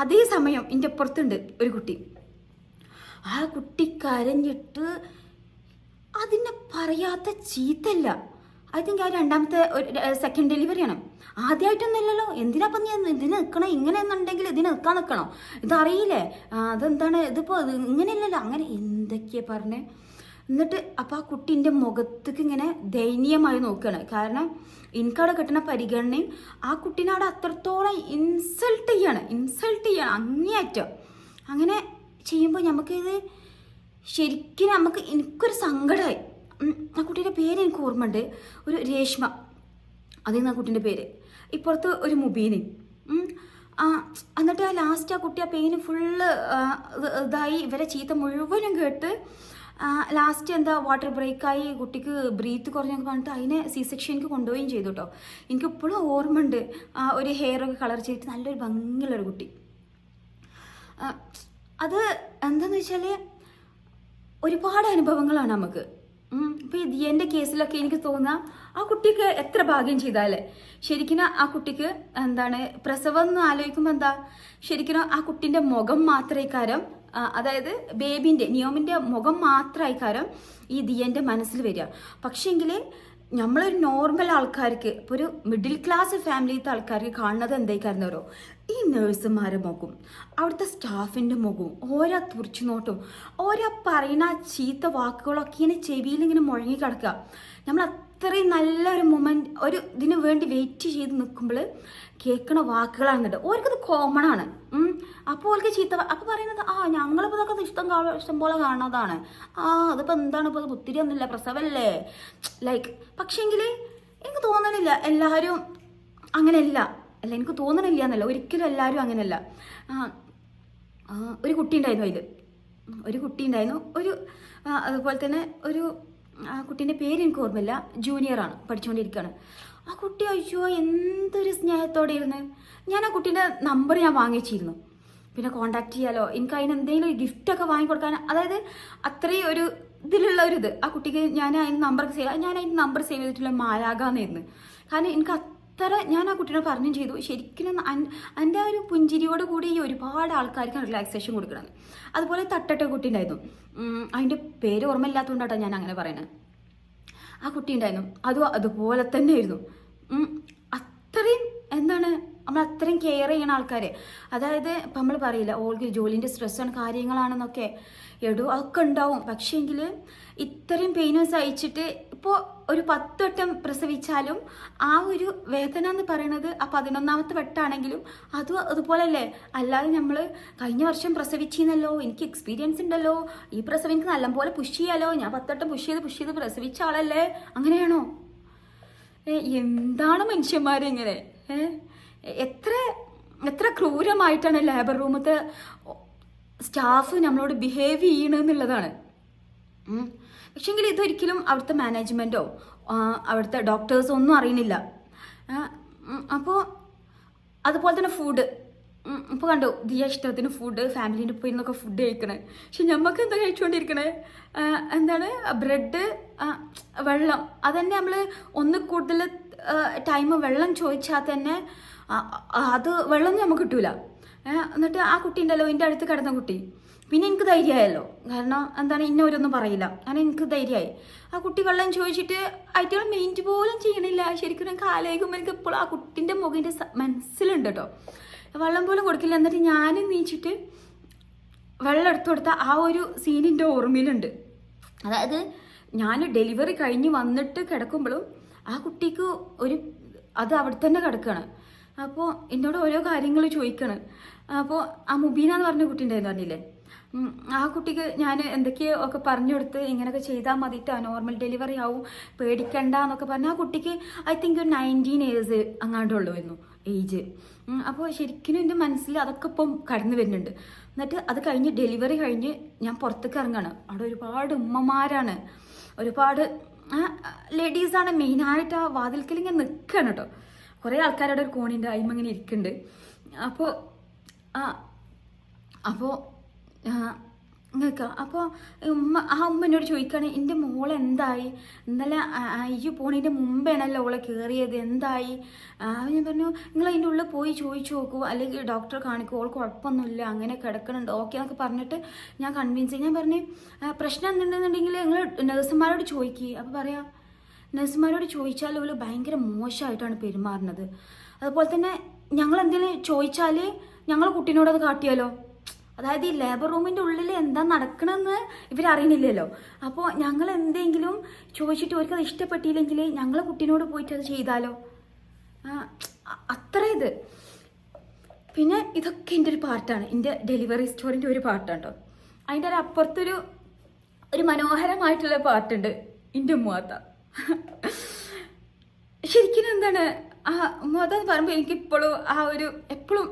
അതേ സമയം എൻ്റെ അപ്പുറത്തുണ്ട് ഒരു കുട്ടി. ആ കുട്ടി കരഞ്ഞിട്ട് അതിനെ പറയാത്ത ചീത്തല്ല. ഐ തിങ്ക് ആ രണ്ടാമത്തെ സെക്കൻഡ് ഡെലിവറിയാണ്, ആദ്യമായിട്ടൊന്നുമില്ലല്ലോ, എന്തിനാപ്പം നീ ഇതിന് നിൽക്കണം, ഇങ്ങനെ എന്നുണ്ടെങ്കിൽ ഇതിന് നിൽക്കാൻ നിൽക്കണോ, ഇതറിയില്ലേ, അതെന്താണ് ഇതിപ്പോൾ ഇങ്ങനെയല്ലല്ലോ, അങ്ങനെ എന്തൊക്കെയാണ് പറഞ്ഞേ. എന്നിട്ട് അപ്പോൾ ആ കുട്ടീൻ്റെ മുഖത്തേക്ക് ഇങ്ങനെ ദയനീയമായി നോക്കുകയാണ്. കാരണം എനിക്കവിടെ കിട്ടുന്ന പരിഗണനയും ആ കുട്ടീനെ അവിടെ അത്രത്തോളം ഇൻസൾട്ട് ചെയ്യണം അങ്ങേയറ്റം. അങ്ങനെ ചെയ്യുമ്പോൾ നമുക്കിത് ശരിക്കും എനിക്കൊരു സങ്കടമായി. ആ കുട്ടിയുടെ പേര് എനിക്ക് ഓർമ്മയുണ്ട്, ഒരു രേഷ്മ, അതായിരുന്നു ആ കുട്ടീൻ്റെ പേര്. ഇപ്പുറത്ത് ഒരു മുബീന്. എന്നിട്ട് ആ ലാസ്റ്റ് ആ കുട്ടി ആ പെയിന് ഫുള്ള് ഇതായി, ഇവരെ ചീത്ത മുഴുവനും കേട്ട് ലാസ്റ്റ് വാട്ടർ ബ്രേക്കായി, കുട്ടിക്ക് ബ്രീത്ത് കുറഞ്ഞൊക്കെ പറഞ്ഞിട്ട് അതിനെ C-സെക്ഷനിക്ക് കൊണ്ടുപോവുകയും ചെയ്തു കേട്ടോ. എനിക്കിപ്പോഴും ഓർമ്മയുണ്ട്, ഒരു ഹെയറൊക്കെ കളർ ചെയ്തിട്ട് നല്ലൊരു ഭംഗിയുള്ളൊരു കുട്ടി. അത് എന്താണെന്ന് വെച്ചാൽ ഒരുപാട് അനുഭവങ്ങളാണ് നമുക്ക്. ഇപ്പോൾ ഈ ദിയൻ്റെ കേസിലൊക്കെ എനിക്ക് തോന്നുക ആ കുട്ടിക്ക് എത്ര ഭാഗ്യം ചെയ്താലേ. ശരിക്കും ആ കുട്ടിക്ക് പ്രസവം എന്ന് ആലോചിക്കുമ്പോൾ ശരിക്കും ആ കുട്ടീൻ്റെ മുഖം മാത്രമായിക്കാരം, അതായത് നിയോമിൻ്റെ മുഖം മാത്രമായിക്കാരം ഈ ദിയൻ്റെ മനസ്സിൽ വരിക. പക്ഷേങ്കിൽ നമ്മളൊരു നോർമൽ ആൾക്കാർക്ക്, ഇപ്പോൾ ഒരു മിഡിൽ ക്ലാസ് ഫാമിലിയിലത്തെ ആൾക്കാർക്ക് കാണുന്നത് എന്തായിക്കാരുന്നവരോ, ഈ നേഴ്സുമാരുടെ മുഖം, അവിടുത്തെ സ്റ്റാഫിൻ്റെ മുഖവും, ഓരോ തുറച്ചു നോട്ടും, ഓരോ പറയുന്ന ചീത്ത വാക്കുകളൊക്കെ ഇങ്ങനെ ചെവിയിൽ ഇങ്ങനെ മുഴങ്ങി കിടക്കുക. നമ്മൾ അത്രയും നല്ലൊരു മൊമെൻറ്റ് ഒരു ഇതിന് വേണ്ടി വെയിറ്റ് ചെയ്ത് നിൽക്കുമ്പോൾ കേൾക്കണ വാക്കുകളാണെന്നുണ്ട്. ഓർക്കത് കോമൺ ആണ്. അപ്പോൾ ഓർക്ക് ചീത്ത അപ്പോൾ പറയുന്നത് ഞങ്ങളിപ്പോൾ ഇതൊക്കെ ഇഷ്ടം പോലെ കാണുന്നതാണ്. അതിപ്പോൾ എന്താണ് ഇപ്പോൾ ഒത്തിരി ഒന്നുമില്ല, പ്രസവല്ലേ ലൈക്ക്. പക്ഷേങ്കിൽ എനിക്ക് തോന്നണില്ല എല്ലാവരും അങ്ങനെയല്ല. എനിക്ക് തോന്നണില്ല എന്നല്ല, ഒരിക്കലും എല്ലാവരും അങ്ങനെയല്ല. ഒരു കുട്ടി ഉണ്ടായിരുന്നു അതുപോലെ തന്നെ ഒരു കുട്ടീൻ്റെ പേര് എനിക്ക് ഓർമ്മയില്ല, ജൂനിയറാണ്, പഠിച്ചുകൊണ്ടിരിക്കുകയാണ്. ആ കുട്ടി അയ്യോ എന്തൊരു സ്നേഹത്തോടെ ഇരുന്ന്. ഞാൻ ആ കുട്ടീൻ്റെ നമ്പർ ഞാൻ വാങ്ങിച്ചിരുന്നു, പിന്നെ കോണ്ടാക്ട് ചെയ്യാലോ, എനിക്ക് അതിന് എന്തെങ്കിലും ഒരു ഗിഫ്റ്റൊക്കെ വാങ്ങിക്കൊടുക്കാൻ. അതായത് അത്രയും ഒരു ഇതിലുള്ള ഒരു ഇത് ആ കുട്ടിക്ക് ഞാൻ അതിന് നമ്പർ സേവ് ചെയ്തിട്ടുള്ള മാലാകാന്നായിരുന്നു. കാരണം എനിക്ക് ഞാൻ ആ കുട്ടീനോട് പറഞ്ഞും ചെയ്തു, ശരിക്കും എൻ്റെ ഒരു പുഞ്ചിരിയോട് കൂടി ഈ ഒരുപാട് ആൾക്കാർക്ക് റിലാക്സേഷൻ കൊടുക്കണം. അതുപോലെ തട്ടട്ട കുട്ടി ഉണ്ടായിരുന്നു, അതിൻ്റെ പേര് ഓർമ്മയില്ലാത്തതുകൊണ്ടാട്ടോ ഞാൻ അങ്ങനെ പറയുന്നത്. ആ കുട്ടി ഉണ്ടായിരുന്നു, അതുപോലെ തന്നെ ആയിരുന്നു. അത്രയും എന്താണ് നമ്മൾ അത്രയും കെയർ ചെയ്യണ ആൾക്കാരെ. അതായത് ഇപ്പം നമ്മൾ പറയില്ല ഓൾക്ക് ജോലിൻ്റെ സ്ട്രെസ്സാണ് കാര്യങ്ങളാണെന്നൊക്കെ, അതൊക്കെ ഉണ്ടാവും. പക്ഷേങ്കിൽ ഇത്രയും പെയിന് സഹിച്ചിട്ട് ഇപ്പോൾ ഒരു 10 വട്ടം പ്രസവിച്ചാലും ആ ഒരു വേദന എന്ന് പറയുന്നത് ആ 11ാമത്തെ വട്ടാണെങ്കിലും അതുപോലല്ലേ. അല്ലാതെ നമ്മൾ കഴിഞ്ഞ വർഷം പ്രസവിച്ചിരുന്നല്ലോ, എനിക്ക് എക്സ്പീരിയൻസ് ഉണ്ടല്ലോ, ഈ പ്രസവം എനിക്ക് നല്ലപോലെ പുഷ് ചെയ്യാലോ, ഞാൻ 10 വട്ടം പുഷ് ചെയ്ത് പ്രസവിച്ച ആളല്ലേ, അങ്ങനെയാണോ? എന്താണ് മനുഷ്യന്മാരിങ്ങനെ? എത്ര ക്രൂരമായിട്ടാണ് ലേബർ റൂമത്തെ സ്റ്റാഫ് നമ്മളോട് ബിഹേവ് ചെയ്യണമെന്നുള്ളതാണ്. പക്ഷേങ്കിൽ ഇതൊരിക്കലും അവിടുത്തെ മാനേജ്മെൻറ്റോ അവിടുത്തെ ഡോക്ടേഴ്സോ ഒന്നും അറിയണില്ല. അപ്പോൾ അതുപോലെ തന്നെ ഫുഡ് ഇപ്പോൾ കണ്ടു, ദിയ ഇഷ്ടത്തിന് ഫുഡ് ഫാമിലീൻ്റെ ഒപ്പം ഇരുന്നൊക്കെ ഫുഡ് കഴിക്കണേ. പക്ഷെ നമുക്ക് എന്താ കഴിച്ചുകൊണ്ടിരിക്കണേ? എന്താണ് ബ്രെഡ്, വെള്ളം. അതന്നെ നമ്മൾ ഒന്ന് കൂടുതൽ ടൈം വെള്ളം ചോദിച്ചാൽ തന്നെ അത് വെള്ളം നമുക്ക് കിട്ടൂല. എന്നിട്ട് ആ കുട്ടി ഉണ്ടല്ലോ, എൻ്റെ അടുത്ത് കിടന്ന കുട്ടി, പിന്നെ എനിക്ക് ധൈര്യമായല്ലോ, കാരണം എന്താണ് ഇന്നവരൊന്നും പറയില്ല, കാരണം എനിക്ക് ധൈര്യമായി. ആ കുട്ടി വെള്ളം ചോദിച്ചിട്ട് ആയിട്ടുള്ള മെയിൻറ്റ് പോലും ചെയ്യണില്ല. ശരിക്കും എനിക്ക് ആലോചിക്കുമ്പോൾ എനിക്ക് എപ്പോഴും ആ കുട്ടീൻ്റെ മുഖൻ്റെ മനസ്സിലുണ്ട് കേട്ടോ, വെള്ളം പോലും കൊടുക്കില്ല. എന്നിട്ട് ഞാൻ നീച്ചിട്ട് വെള്ളം എടുത്തു കൊടുത്ത ആ ഒരു സീനിൻ്റെ ഓർമ്മയിലുണ്ട്. അതായത് ഞാൻ ഡെലിവറി കഴിഞ്ഞ് വന്നിട്ട് കിടക്കുമ്പോഴും ആ കുട്ടിക്ക് അത് അവിടെ തന്നെ കിടക്കുകയാണ്. അപ്പോൾ എന്നോട് ഓരോ കാര്യങ്ങൾ ചോദിക്കണം. അപ്പോൾ ആ മുബീന എന്ന് പറഞ്ഞ കുട്ടി ഉണ്ടായിരുന്നു, പറഞ്ഞില്ലേ, ആ കുട്ടിക്ക് ഞാൻ എന്തൊക്കെയോ ഒക്കെ പറഞ്ഞു കൊടുത്ത് ഇങ്ങനെയൊക്കെ ചെയ്താൽ മതിട്ടോ, നോർമൽ ഡെലിവറി ആവും, പേടിക്കണ്ട എന്നൊക്കെ പറഞ്ഞ് ആ കുട്ടിക്ക് ഐ തിങ്ക് ഒരു 19 years അങ്ങാണ്ടുള്ളൂ ആയിരുന്നു ഏജ്. അപ്പോൾ ശരിക്കും എൻ്റെ മനസ്സിൽ അതൊക്കെ ഇപ്പം കടന്നു വരുന്നുണ്ട്. എന്നിട്ട് അത് കഴിഞ്ഞ് ഡെലിവറി കഴിഞ്ഞ് ഞാൻ പുറത്തേക്ക് ഇറങ്ങാണ്. അവിടെ ഒരുപാട് ഉമ്മമാരാണ്, ഒരുപാട് ലേഡീസാണ് മെയിനായിട്ട് ആ വാതിൽക്കൽ ഇങ്ങനെ നിൽക്കുകയാണ് കേട്ടോ. കുറേ ആൾക്കാരുടെ ഒരു കോണിൻ്റെ അയിമ ഇങ്ങനെ ഇരിക്കുന്നുണ്ട്. അപ്പോൾ നിങ്ങൾക്ക് അപ്പോൾ ആ ഉമ്മ എന്നോട് ചോദിക്കുകയാണ്, എൻ്റെ മോൾ എന്തായി, ഇന്നലെ അയ്യോ പോണതിൻ്റെ മുമ്പേണല്ലോ ഓളെ കയറിയത്, എന്തായി? ഞാൻ പറഞ്ഞു നിങ്ങൾ അതിൻ്റെ ഉള്ളിൽ പോയി ചോദിച്ചു നോക്കൂ, അല്ലെങ്കിൽ ഡോക്ടറെ കാണിക്കൂ, ഓൾ കുഴപ്പമൊന്നുമില്ല, അങ്ങനെ കിടക്കണുണ്ട്, ഓക്കെ എന്നൊക്കെ പറഞ്ഞിട്ട് ഞാൻ കൺവിൻസ് ചെയ്യും. ഞാൻ പറഞ്ഞു പ്രശ്നം എന്തുണ്ടെന്നുണ്ടെങ്കിൽ നിങ്ങൾ നഴ്സുമാരോട് ചോദിക്കുക. അപ്പോൾ പറയാം നഴ്സുമാരോട് ചോദിച്ചാൽ ഓല് ഭയങ്കര മോശമായിട്ടാണ് പെരുമാറുന്നത്. അതുപോലെ തന്നെ ഞങ്ങൾ എന്തെങ്കിലും ചോദിച്ചാൽ ഞങ്ങൾ കുട്ടീനോടത് കാട്ടിയാലോ. അതായത് ഈ ലേബർ റൂമിൻ്റെ ഉള്ളിൽ എന്താ നടക്കണമെന്ന് ഇവരറിയണില്ലല്ലോ. അപ്പോൾ ഞങ്ങൾ എന്തെങ്കിലും ചോദിച്ചിട്ട് അവർക്കത് ഇഷ്ടപ്പെട്ടില്ലെങ്കിൽ ഞങ്ങൾ കുട്ടീനോട് പോയിട്ട് അത് ചെയ്താലോ, അത്ര ഇത്. പിന്നെ ഇതൊക്കെ എൻ്റെ ഒരു പാർട്ടാണ്, എൻ്റെ ഡെലിവറി സ്റ്റോറിൻ്റെ ഒരു പാർട്ടാണ് കേട്ടോ. അതിൻ്റെ ഒരു അപ്പുറത്തൊരു മനോഹരമായിട്ടുള്ള പാർട്ടുണ്ട്, എൻ്റെ ഉമ്മാത്ത. ശരിക്കും എന്താണ് ആ ഉമ്മാത്ത എന്ന് പറയുമ്പോൾ എനിക്കിപ്പോഴും എപ്പോഴും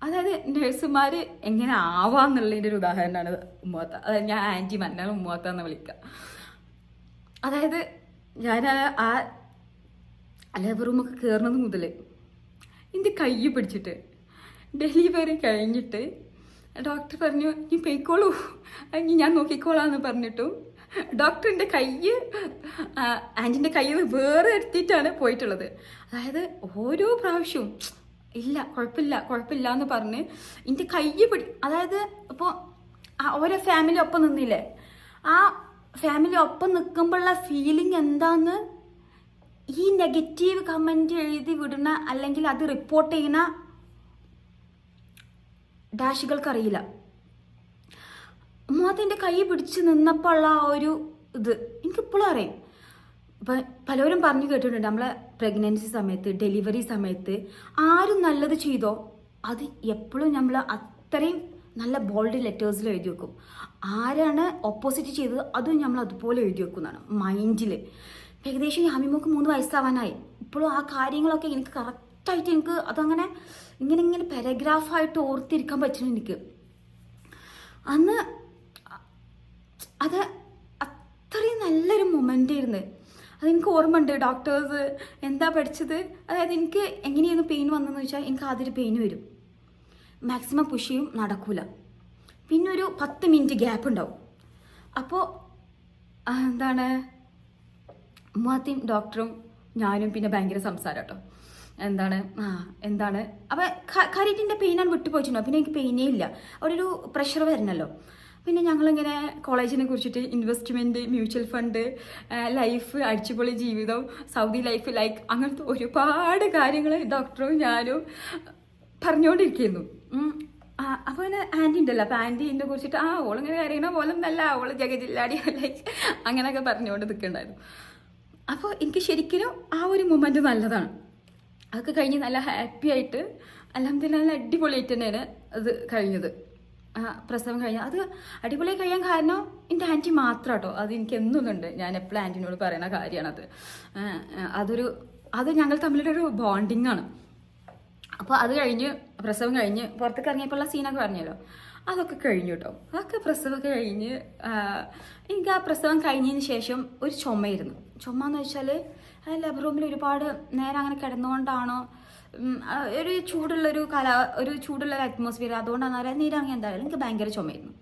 അതായത് നഴ്സുമാർ എങ്ങനെ ആവാന്നുള്ളതിൻ്റെ ഒരു ഉദാഹരണമാണ് ഉമ്മാത്ത. അതായത് ഞാൻ ആൻറ്റി മന്നാണ് ഉമ്മാത്ത എന്ന് വിളിക്കുക. അതായത് ഞാൻ ആ ലേബർ റൂമൊക്കെ കയറുന്നത് മുതൽ എൻ്റെ കൈ പിടിച്ചിട്ട് ഡെലിവറി കഴിഞ്ഞിട്ട് ഡോക്ടർ പറഞ്ഞു നീ പൊയ്ക്കോളൂ, ഞാൻ നോക്കിക്കോളാന്ന് പറഞ്ഞിട്ടും ഡോക്ടറിൻ്റെ കൈ ആൻറ്റിൻ്റെ കയ്യിൽ നിന്ന് വേറെ എടുത്തിട്ടാണ് പോയിട്ടുള്ളത്. അതായത് ഓരോ പ്രാവശ്യവും ഇല്ല കുഴപ്പമില്ല എന്ന് പറഞ്ഞ് എൻ്റെ കൈ അതായത് ഇപ്പോൾ ഓരോ ഫാമിലി ഒപ്പം നിന്നില്ലേ, ആ ഫാമിലി ഒപ്പം നിൽക്കുമ്പോഴുള്ള ഫീലിംഗ് എന്താന്ന് ഈ നെഗറ്റീവ് കമൻറ്റ് എഴുതി വിടുന്ന അല്ലെങ്കിൽ അത് റിപ്പോർട്ട് ചെയ്യുന്ന ഡാഷുകൾക്കറിയില്ല. ഉമ്മാത്തിൻ്റെ കൈ പിടിച്ച് നിന്നപ്പോൾ ഉള്ള ആ ഒരു ഇത് എനിക്കിപ്പോഴും അറിയാം. ഇപ്പം പലരും പറഞ്ഞു കേട്ടിട്ടുണ്ട്, നമ്മളെ പ്രഗ്നൻസി സമയത്ത്, ഡെലിവറി സമയത്ത് ആരും നല്ലത് ചെയ്തോ അത് എപ്പോഴും നമ്മൾ അത്രയും നല്ല ബോൾഡ് ലെറ്റേഴ്സിൽ എഴുതി വെക്കും. ആരാണ് ഓപ്പോസിറ്റ് ചെയ്തത് അതും നമ്മൾ അതുപോലെ എഴുതി വെക്കുന്നതാണ് മൈൻഡിൽ. ഏകദേശം യാമിമോക്ക് 3 വയസ്സാവാനായി. ഇപ്പോഴും ആ കാര്യങ്ങളൊക്കെ എനിക്ക് കറക്റ്റായിട്ട് എനിക്ക് അതങ്ങനെ ഇങ്ങനെ പാരഗ്രാഫായിട്ട് ഓർത്തിരിക്കാൻ പറ്റുന്നു എനിക്ക്. അന്ന് അത് അത്രയും നല്ലൊരു മൊമെൻ്റ് ആയിരുന്നു. അതെനിക്ക് ഓർമ്മയുണ്ട്. ഡോക്ടേഴ്സ് എന്താ പഠിച്ചത്, അതായത് എനിക്ക് എങ്ങനെയാണ് പെയിൻ വന്നതെന്ന് വെച്ചാൽ എനിക്ക് ആദ്യം പെയിൻ വരും, മാക്സിമം പുഷ് ചെയ്യും, നടക്കൂല, പിന്നെ ഒരു 10 മിനിറ്റ് ഗ്യാപ്പ് ഉണ്ടാവും. അപ്പോൾ എന്താണ് ഉമ്മാത്തിയും ഡോക്ടറും ഞാനും പിന്നെ ഭയങ്കര സംസാരം കേട്ടോ. എന്താണ് അപ്പോൾ കാര്യത്തിൻ്റെ പെയിനാണ് വിട്ടുപോയിട്ടുണ്ടോ, പിന്നെ എനിക്ക് പെയിനേ ഇല്ല, അവിടെ ഒരു പ്രഷർ വരണല്ലോ. പിന്നെ ഞങ്ങളിങ്ങനെ കോളേജിനെ കുറിച്ചിട്ട് ഇൻവെസ്റ്റ്മെൻറ്റ്, മ്യൂച്വൽ ഫണ്ട്, ലൈഫ്, അടിച്ചുപൊളി ജീവിതം, സൗദി ലൈഫ്, ലൈക്ക് അങ്ങനത്തെ ഒരുപാട് കാര്യങ്ങൾ ഡോക്ടറും ഞാനും പറഞ്ഞുകൊണ്ടിരിക്കുന്നു. അപ്പോൾ പിന്നെ ആൻറ്റി ഉണ്ടല്ലോ, അപ്പോൾ ആൻറ്റീനെ കുറിച്ചിട്ട് ഓളിങ്ങനെ അറിയണ പോലെ ഒന്നല്ല, ഓള് ജഗജില്ലാടി ലൈക്ക് അങ്ങനെയൊക്കെ പറഞ്ഞുകൊണ്ട് നിൽക്കുന്നുണ്ടായിരുന്നു. അപ്പോൾ എനിക്ക് ശരിക്കും ആ ഒരു മൊമെൻറ്റ് നല്ലതാണ്. അതൊക്കെ കഴിഞ്ഞ് നല്ല ഹാപ്പി ആയിട്ട് അൽഹംദുലില്ലാ നല്ല അടിപൊളിയായിട്ട് തന്നെയാണ് അത് കഴിഞ്ഞത്. പ്രസവം കഴിഞ്ഞാൽ അത് അടിപൊളിയായി കഴിയാൻ കാരണം എൻ്റെ ആൻറ്റി മാത്രം കേട്ടോ. അത് എനിക്ക് എന്നുണ്ട്, ഞാൻ എപ്പോഴും ആൻറ്റിനോട് പറയുന്ന കാര്യമാണത്. അത് ഞങ്ങൾ തമ്മിലൊരു ബോണ്ടിങ് ആണ്. അപ്പോൾ അത് കഴിഞ്ഞ് പ്രസവം കഴിഞ്ഞ് പുറത്തേക്ക് ഇറങ്ങിയപ്പോൾ ഉള്ള സീനൊക്കെ പറഞ്ഞല്ലോ, അതൊക്കെ കഴിഞ്ഞു കേട്ടോ. അതൊക്കെ പ്രസവമൊക്കെ കഴിഞ്ഞ് എനിക്ക് ആ പ്രസവം കഴിഞ്ഞതിന് ശേഷം ഒരു ചുമയായിരുന്നു. ചുമ എന്ന് വെച്ചാൽ ലേബർ റൂമിൽ ഒരുപാട് നേരം അങ്ങനെ കിടന്നുകൊണ്ടാണോ, ഒരു ചൂടുള്ളൊരു ഒരു ചൂടുള്ളൊരു അറ്റ്മോസ്ഫിയർ, അതുകൊണ്ടാണെന്ന് പറയാൻ നീരിറങ്ങി എന്തായാലും എനിക്ക് ഭയങ്കര ചുമയായിരുന്നു.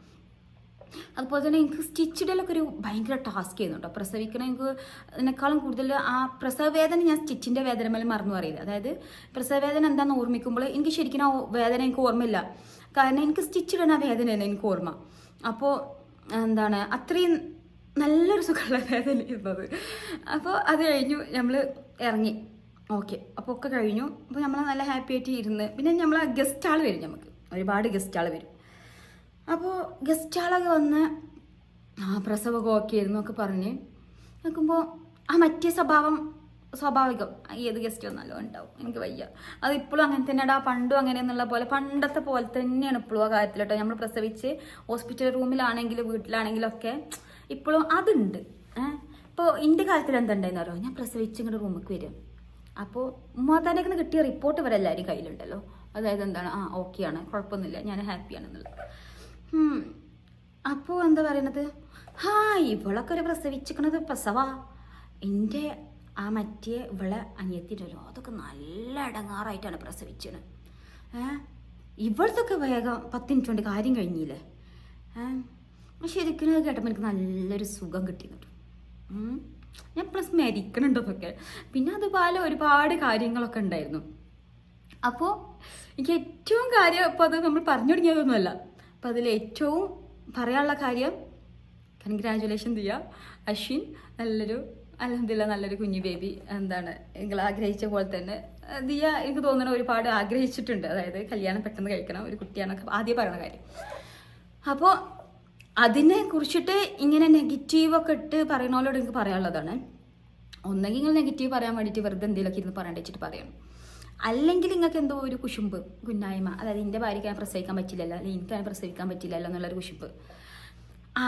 അതുപോലെ തന്നെ എനിക്ക് സ്റ്റിച്ചിടലൊക്കെ ഒരു ഭയങ്കര ടാസ്ക് ചെയ്യുന്നു കേട്ടോ. പ്രസവിക്കണം എനിക്ക് ഇതിനേക്കാളും കൂടുതൽ ആ പ്രസവ വേദന ഞാൻ സ്റ്റിച്ചിൻ്റെ വേദന മേലെ മറന്നു പറയില്ല. അതായത് പ്രസവ വേദന എന്താണെന്ന് ഓർമ്മിക്കുമ്പോൾ എനിക്ക് ശരിക്കും ആ വേദന എനിക്ക് ഓർമ്മയില്ല, കാരണം എനിക്ക് സ്റ്റിച്ചിടുന്ന വേദനയാണ് എനിക്ക് ഓർമ്മ. അപ്പോൾ അത്രയും നല്ലൊരു സുഖമുള്ള വേദന ഇരുന്നത്. അപ്പോൾ അത് കഴിഞ്ഞു നമ്മൾ ഇറങ്ങി. ഓക്കെ, അപ്പോൾ ഒക്കെ കഴിഞ്ഞു. അപ്പോൾ നമ്മൾ നല്ല ഹാപ്പി ആയിട്ട് ഇരുന്ന് പിന്നെ നമ്മൾ ഗസ്റ്റ് ആൾ വരും, നമുക്ക് ഒരുപാട് ഗസ്റ്റ് ആൾ വരും. അപ്പോൾ ഗസ്റ്റ് ആളൊക്കെ വന്ന് പ്രസവമൊക്കെ ഓക്കെ ആയിരുന്നു ഒക്കെ പറഞ്ഞ് നോക്കുമ്പോൾ ആ മറ്റേ സ്വാഭാവികം ഏത് ഗസ്റ്റ് വന്നാലും ഉണ്ടാവും, എനിക്ക് വയ്യ. അത് ഇപ്പോഴും അങ്ങനെ തന്നെയാടാ, പണ്ടും അങ്ങനെ എന്നുള്ള പോലെ പണ്ടത്തെ പോലെ തന്നെയാണ് ഇപ്പോഴും ആ കാര്യത്തിൽ കേട്ടോ. നമ്മൾ പ്രസവിച്ച് ഹോസ്പിറ്റൽ റൂമിലാണെങ്കിലും വീട്ടിലാണെങ്കിലും ഒക്കെ ഇപ്പോഴും അതുണ്ട്. ഇപ്പോൾ എൻ്റെ കാര്യത്തിൽ എന്തുണ്ടായെന്ന് അറിയോ, ഞാൻ പ്രസവിച്ച് ഇങ്ങോട്ട് റൂമിലേക്ക് വരും. അപ്പോൾ ഉമ്മാത്താനേക്ക് കിട്ടിയ റിപ്പോർട്ട് വരെ എല്ലാവരും കയ്യിലുണ്ടല്ലോ. അതായത് ഓക്കെയാണ്, കുഴപ്പമൊന്നുമില്ല, ഞാൻ ഹാപ്പിയാണെന്നുള്ളത്. അപ്പോൾ എന്താ പറയണത്, ഇവളൊക്കെ ഒരു പ്രസവിച്ചിരിക്കണത് പ്രസവാ. എൻ്റെ ആ മറ്റേ ഇവളെ അനിയത്തിയിട്ടല്ലോ, അതൊക്കെ നല്ല ഇടങ്ങാറായിട്ടാണ് പ്രസവിച്ചത്. ഇവളത്തൊക്കെ വേഗം 10 മിനിറ്റ് കൊണ്ട് കാര്യം കഴിഞ്ഞില്ലേ. ശരിക്കും കേട്ടപ്പോൾ എനിക്ക് നല്ലൊരു സുഖം കിട്ടിയിരുന്നു. ഞാൻ പ്ലസ് മരിക്കണുണ്ടോന്നൊക്കെ. പിന്നെ അതുപോലെ ഒരുപാട് കാര്യങ്ങളൊക്കെ ഉണ്ടായിരുന്നു. അപ്പോൾ എനിക്ക് ഏറ്റവും കാര്യം, അപ്പോൾ അത് നമ്മൾ പറഞ്ഞു തുടങ്ങിയതൊന്നുമല്ല, അപ്പോൾ അതിൽ ഏറ്റവും പറയാനുള്ള കാര്യം കൺഗ്രാജുലേഷൻ ദിയ, അശ്വിൻ നല്ലൊരു അൽഹംദുലില്ലാ നല്ലൊരു കുഞ്ഞു ബേബി. നിങ്ങൾ ആഗ്രഹിച്ച പോലെ തന്നെ ദിയ എനിക്ക് തോന്നുന്നു ഒരുപാട് ആഗ്രഹിച്ചിട്ടുണ്ട്. അതായത് കല്യാണം പെട്ടെന്ന് കഴിക്കണം, ഒരു കുട്ടിയാണൊക്കെ ആദ്യം പറയുന്ന കാര്യം. അപ്പോൾ അതിനെ കുറിച്ചിട്ട് ഇങ്ങനെ നെഗറ്റീവൊക്കെ ഇട്ട് പറയുന്നവരോട് എനിക്ക് പറയാനുള്ളതാണ്, ഒന്നെങ്കിൽ നിങ്ങൾ നെഗറ്റീവ് പറയാൻ വേണ്ടിയിട്ട് വെറുതെ എന്തെങ്കിലുമൊക്കെ ഇരുന്ന് പറയേണ്ടി വെച്ചിട്ട് പറയണം. അല്ലെങ്കിൽ നിങ്ങൾക്ക് എന്തോ ഒരു കുശുമ്പ്, കുന്നായ്മ, അതായത് എൻ്റെ ഭാര്യയ്ക്ക് ഞാൻ പ്രസവിക്കാൻ പറ്റില്ലല്ലോ, അല്ലെങ്കിൽ എനിക്കതിനെ പ്രസവിക്കാൻ പറ്റില്ലല്ലോ എന്നുള്ളൊരു കുശുമ്പ്.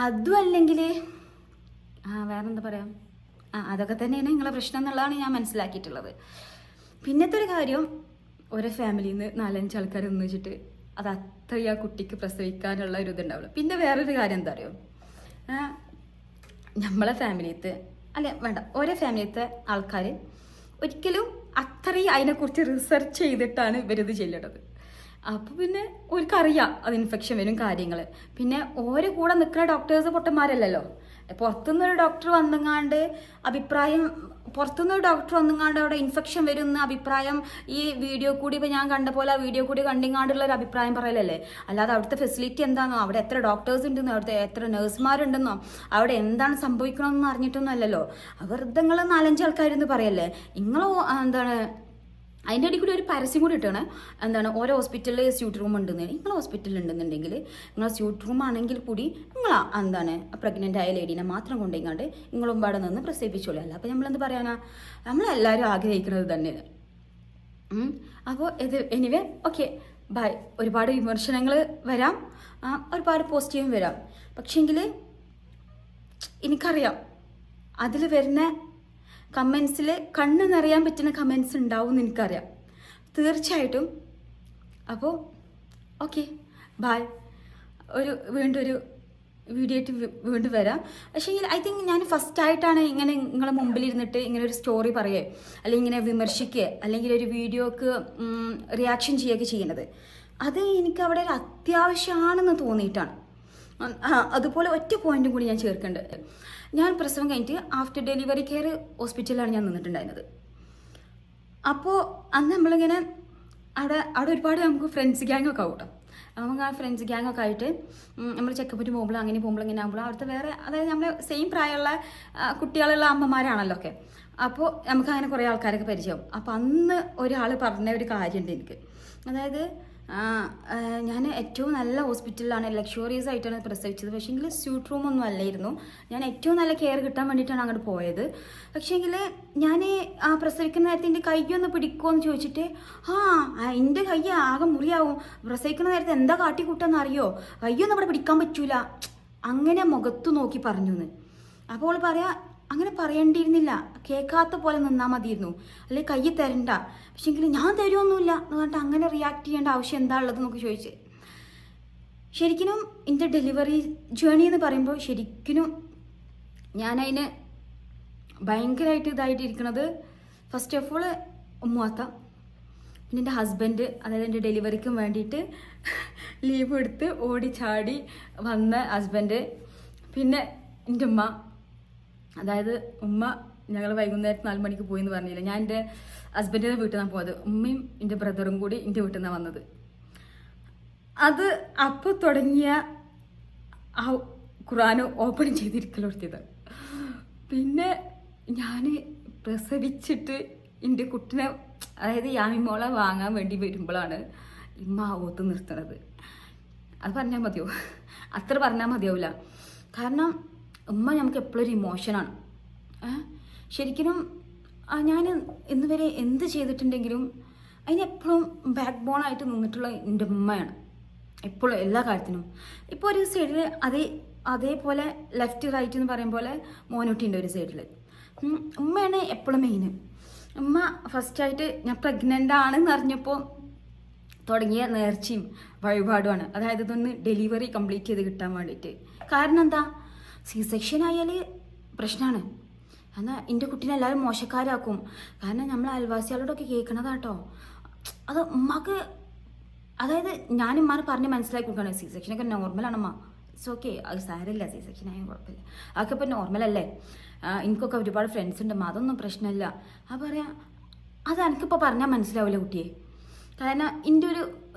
അതും അല്ലെങ്കിൽ വേറെന്താ പറയാം, അതൊക്കെ തന്നെയാണ് നിങ്ങളെ പ്രശ്നം എന്നുള്ളതാണ് ഞാൻ മനസ്സിലാക്കിയിട്ടുള്ളത്. പിന്നത്തെ ഒരു കാര്യം, ഓരോ ഫാമിലിയിൽ നിന്ന് 4-5 ആൾക്കാർ നിന്ന് വെച്ചിട്ട് അത് അത്രയും ആ കുട്ടിക്ക് പ്രസവിക്കാനുള്ള ഒരു ഇതുണ്ടാവുള്ളൂ. പിന്നെ വേറൊരു കാര്യം എന്താ അറിയോ, നമ്മളെ ഫാമിലിയത്തെ ഓരോ ഫാമിലിയത്തെ ആൾക്കാർ ഒരിക്കലും അത്രയും അതിനെക്കുറിച്ച് റിസർച്ച് ചെയ്തിട്ടാണ് ഇവരിത് ചെയ്യേണ്ടത്. അപ്പോൾ പിന്നെ അവർക്കറിയാം അത് ഇൻഫെക്ഷൻ വരും കാര്യങ്ങൾ. പിന്നെ ഓരോ കൂടെ നിൽക്കുന്ന ഡോക്ടേഴ്സ് പൊട്ടന്മാരല്ലല്ലോ. പുറത്തുനിന്നൊരു ഡോക്ടർ വന്നെങ്ങാണ്ട് അവിടെ ഇൻഫെക്ഷൻ വരുന്ന അഭിപ്രായം ഈ വീഡിയോ കൂടി ഇപ്പോൾ ഞാൻ കണ്ട പോലെ ആ വീഡിയോ കൂടി കണ്ടിങ്ങാണ്ടുള്ള ഒരു അഭിപ്രായം പറയലല്ലേ. അല്ലാതെ അവിടുത്തെ ഫെസിലിറ്റി എന്താണെന്നോ, അവിടെ എത്ര ഡോക്ടേഴ്സ് ഉണ്ടെന്നോ, അവിടുത്തെ എത്ര നഴ്സുമാരുണ്ടെന്നോ, അവിടെ എന്താണ് സംഭവിക്കണമെന്ന് അറിഞ്ഞിട്ടൊന്നും അല്ലല്ലോ. വെറുതെ നിങ്ങൾ 4-5 ആൾക്കാരെന്ന് പറയല്ലേ. നിങ്ങൾ അതിൻ്റെ ഇടയിൽ കൂടി ഒരു പരസ്യം കൂടി ഇട്ടാണ്, എന്താണ് ഓരോ ഹോസ്പിറ്റലിൽ സ്യൂട്ട് റൂം ഉണ്ടെന്ന്. നിങ്ങൾ ഹോസ്പിറ്റലിൽ ഉണ്ടെന്നുണ്ടെങ്കിൽ നിങ്ങൾ സ്യൂട്ട് റൂം ആണെങ്കിൽ കൂടി നിങ്ങൾ എന്താണ് പ്രഗ്നൻ്റ് ആയ ലേഡീനെ മാത്രം കൊണ്ടുപോയിക്കാണ്ട് നിങ്ങളും പാടെ നിന്ന് പ്രസവിപ്പിച്ചോളൂ. അല്ല അപ്പോൾ നമ്മളെന്ത് പറയാനാ, നമ്മളെല്ലാവരും ആഗ്രഹിക്കുന്നത് തന്നെ. അപ്പോൾ ഇത് എനിവേ ഓക്കെ ബൈ. ഒരുപാട് വിമർശനങ്ങൾ വരാം, ഒരുപാട് പോസിറ്റീവും വരാം. പക്ഷേങ്കിൽ എനിക്കറിയാം അതിൽ വരുന്ന കമൻസിൽ കണ്ണ് നിറയാൻ പറ്റുന്ന കമൻസ് ഉണ്ടാവും എന്ന് എനിക്കറിയാം തീർച്ചയായിട്ടും. അപ്പോൾ ഓക്കെ ബൈ. വീണ്ടും ഒരു വീഡിയോ ആയിട്ട് വീണ്ടും വരാം. പക്ഷേ ഐ തിങ്ക് ഞാൻ ഫസ്റ്റായിട്ടാണ് ഇങ്ങനെ നിങ്ങളെ മുമ്പിൽ ഇരുന്നിട്ട് ഇങ്ങനെ ഒരു സ്റ്റോറി പറയുക, അല്ലെങ്കിൽ ഇങ്ങനെ വിമർശിക്കുക, അല്ലെങ്കിൽ ഒരു വീഡിയോക്ക് റിയാക്ഷൻ ചെയ്യുകയൊക്കെ ചെയ്യുന്നത്. അത് എനിക്ക് അവിടെ ഒരു അത്യാവശ്യമാണെന്ന് തോന്നിയിട്ടാണ്. അതുപോലെ ഒറ്റ പോയിന്റും കൂടി ഞാൻ ചേർക്കേണ്ടത്, ഞാൻ പ്രസവം കഴിഞ്ഞിട്ട് ആഫ്റ്റർ ഡെലിവറി കെയർ ഹോസ്പിറ്റലിലാണ് ഞാൻ നിന്നിട്ടുണ്ടായിരുന്നത്. അപ്പോൾ അന്ന് നമ്മളിങ്ങനെ അവിടെ ഒരുപാട് നമുക്ക് ഫ്രണ്ട്സ് ഗ്യാങ്ങൊക്കെ ആവും കേട്ടോ. നമുക്ക് ആ ഫ്രണ്ട്സ് ഗ്യാങ്ങൊക്കെ ആയിട്ട് നമ്മൾ ചെക്കപ്പിന് പോകുമ്പോൾ അങ്ങനെ പോകുമ്പോൾ ഇങ്ങനെ ആകുമ്പോൾ അവിടുത്തെ വേറെ, അതായത് നമ്മൾ സെയിം പ്രായമുള്ള കുട്ടികളുള്ള അമ്മമാരാണല്ലോ ഒക്കെ. അപ്പോൾ നമുക്ക് അങ്ങനെ കുറേ ആൾക്കാരൊക്കെ പരിചയമാവും. അപ്പോൾ അന്ന് ഒരാൾ പറഞ്ഞ ഒരു കാര്യമുണ്ട് എനിക്ക്, അതായത് ഞാൻ ഏറ്റവും നല്ല ഹോസ്പിറ്റലിലാണ് ലക്ഷറിയസ് ആയിട്ടാണ് പ്രസവിച്ചത്. പക്ഷേങ്കിൽ സ്യൂട്ട് റൂമൊന്നും അല്ലായിരുന്നു. ഞാൻ ഏറ്റവും നല്ല കെയർ കിട്ടാൻ വേണ്ടിയിട്ടാണ് അങ്ങോട്ട് പോയത്. പക്ഷേങ്കിൽ ഞാൻ ആ പ്രസവിക്കുന്ന നേരത്തെ എൻ്റെ കയ്യൊന്ന് പിടിക്കുമോ എന്ന് ചോദിച്ചിട്ട്, എൻ്റെ കൈ ആകെ മുറിയാവും, പ്രസവിക്കുന്ന നേരത്തെ എന്താ കാട്ടിക്കൂട്ടെന്ന് അറിയോ, കയ്യൊന്നും അവിടെ പിടിക്കാൻ പറ്റൂല, അങ്ങനെ മുഖത്ത് നോക്കി പറഞ്ഞു എന്ന്. അപ്പോൾ പറയാ അങ്ങനെ പറയേണ്ടിയിരുന്നില്ല, കേൾക്കാത്ത പോലെ നിന്നാൽ മതിയിരുന്നു, അല്ലെങ്കിൽ കൈ തരണ്ട. പക്ഷേങ്കിൽ ഞാൻ തരുമൊന്നുമില്ല എന്ന് പറഞ്ഞിട്ട് അങ്ങനെ റിയാക്ട് ചെയ്യേണ്ട ആവശ്യം എന്താ ഉള്ളത് എന്നൊക്കെ ചോദിച്ച്. ശരിക്കും എൻ്റെ ഡെലിവറി ജേണി എന്ന് പറയുമ്പോൾ ശരിക്കും ഞാനതിന് ഭയങ്കരമായിട്ട് ഇതായിട്ടിരിക്കുന്നത്, ഫസ്റ്റ് ഓഫ് ഓൾ ഉമ്മാത്ത, പിന്നെ എൻ്റെ ഹസ്ബൻഡ്, അതായത് എൻ്റെ ഡെലിവറിക്കും വേണ്ടിയിട്ട് ലീവ് എടുത്ത് ഓടിച്ചാടി വന്ന ഹസ്ബൻഡ്, പിന്നെ എൻ്റെ ഉമ്മ. അതായത് ഉമ്മ ഞങ്ങൾ വൈകുന്നേരം 4 മണിക്ക് പോയി എന്ന് പറഞ്ഞില്ല, ഞാൻ എൻ്റെ ഹസ്ബൻഡിൻ്റെ വീട്ടിൽ നിന്നാണ് പോയത്. ഉമ്മയും എൻ്റെ ബ്രദറും കൂടി എൻ്റെ വീട്ടിൽ നിന്നാണ് വന്നത്. അത് അപ്പോൾ തുടങ്ങിയ ആ ഖുറാൻ ഓപ്പൺ ചെയ്തിരിക്കലൊടുത്തിയത്. പിന്നെ ഞാൻ പ്രസവിച്ചിട്ട് എൻ്റെ കുട്ടിനെ, അതായത് യാമിമോളെ വാങ്ങാൻ വേണ്ടി വരുമ്പോഴാണ് ഇമ്മ ഓത്ത് നിർത്തുന്നത്. അത് പറഞ്ഞാൽ മതിയോ? അത്ര പറഞ്ഞാൽ മതിയാവില്ല. കാരണം ഉമ്മ നമുക്ക് എപ്പോഴും ഒരു ഇമോഷനാണ്. ശരിക്കും ഞാൻ ഇന്ന് വരെ എന്ത് ചെയ്തിട്ടുണ്ടെങ്കിലും അതിനെപ്പോഴും ബാക്ക് ബോണായിട്ട് നിന്നിട്ടുള്ള എൻ്റെ ഉമ്മയാണ് എപ്പോഴും എല്ലാ കാര്യത്തിനും. ഇപ്പോൾ ഒരു സൈഡിൽ അതേപോലെ ലെഫ്റ്റ് റൈറ്റ് എന്ന് പറയും പോലെ മോനൂട്ടിൻ്റെ ഒരു സൈഡിൽ ഉമ്മയാണ് എപ്പോഴും മെയിൻ. ഉമ്മ ഫസ്റ്റായിട്ട് ഞാൻ പ്രഗ്നൻ്റ് ആണെന്ന് അറിഞ്ഞപ്പോൾ തുടങ്ങിയ നേർച്ചയും വഴിപാടുമാണ്. അതായത് ഇതൊന്ന് ഡെലിവറി കംപ്ലീറ്റ് ചെയ്ത് കിട്ടാൻ വേണ്ടിയിട്ട്. കാരണം എന്താ, സി സെക്ഷൻ ആയാൽ പ്രശ്നമാണ്. എന്നാൽ എൻ്റെ കുട്ടീനെ എല്ലാവരും മോശക്കാരാക്കും. കാരണം നമ്മൾ അയൽവാസികളോടൊക്കെ കേൾക്കണതാട്ടോ. അത് ഉമ്മക്ക്, അതായത് ഞാൻ ഉമ്മാനെ പറഞ്ഞ് മനസ്സിലാക്കി കൊടുക്കണം, സി സെക്ഷനൊക്കെ നോർമലാണമ്മ, ഇറ്റ്സ് ഓക്കെ, അത് സാരമില്ല, സി സെക്ഷൻ ആയാലും കുഴപ്പമില്ല, അതൊക്കെ ഇപ്പോൾ നോർമലല്ലേ, എനിക്കൊക്കെ ഒരുപാട് ഫ്രണ്ട്സ് ഉണ്ട്, അതൊന്നും പ്രശ്നമില്ല. അത് പറയാം, അത് എനിക്കിപ്പോൾ പറഞ്ഞാൽ മനസ്സിലാവില്ല കുട്ടിയെ. കാരണം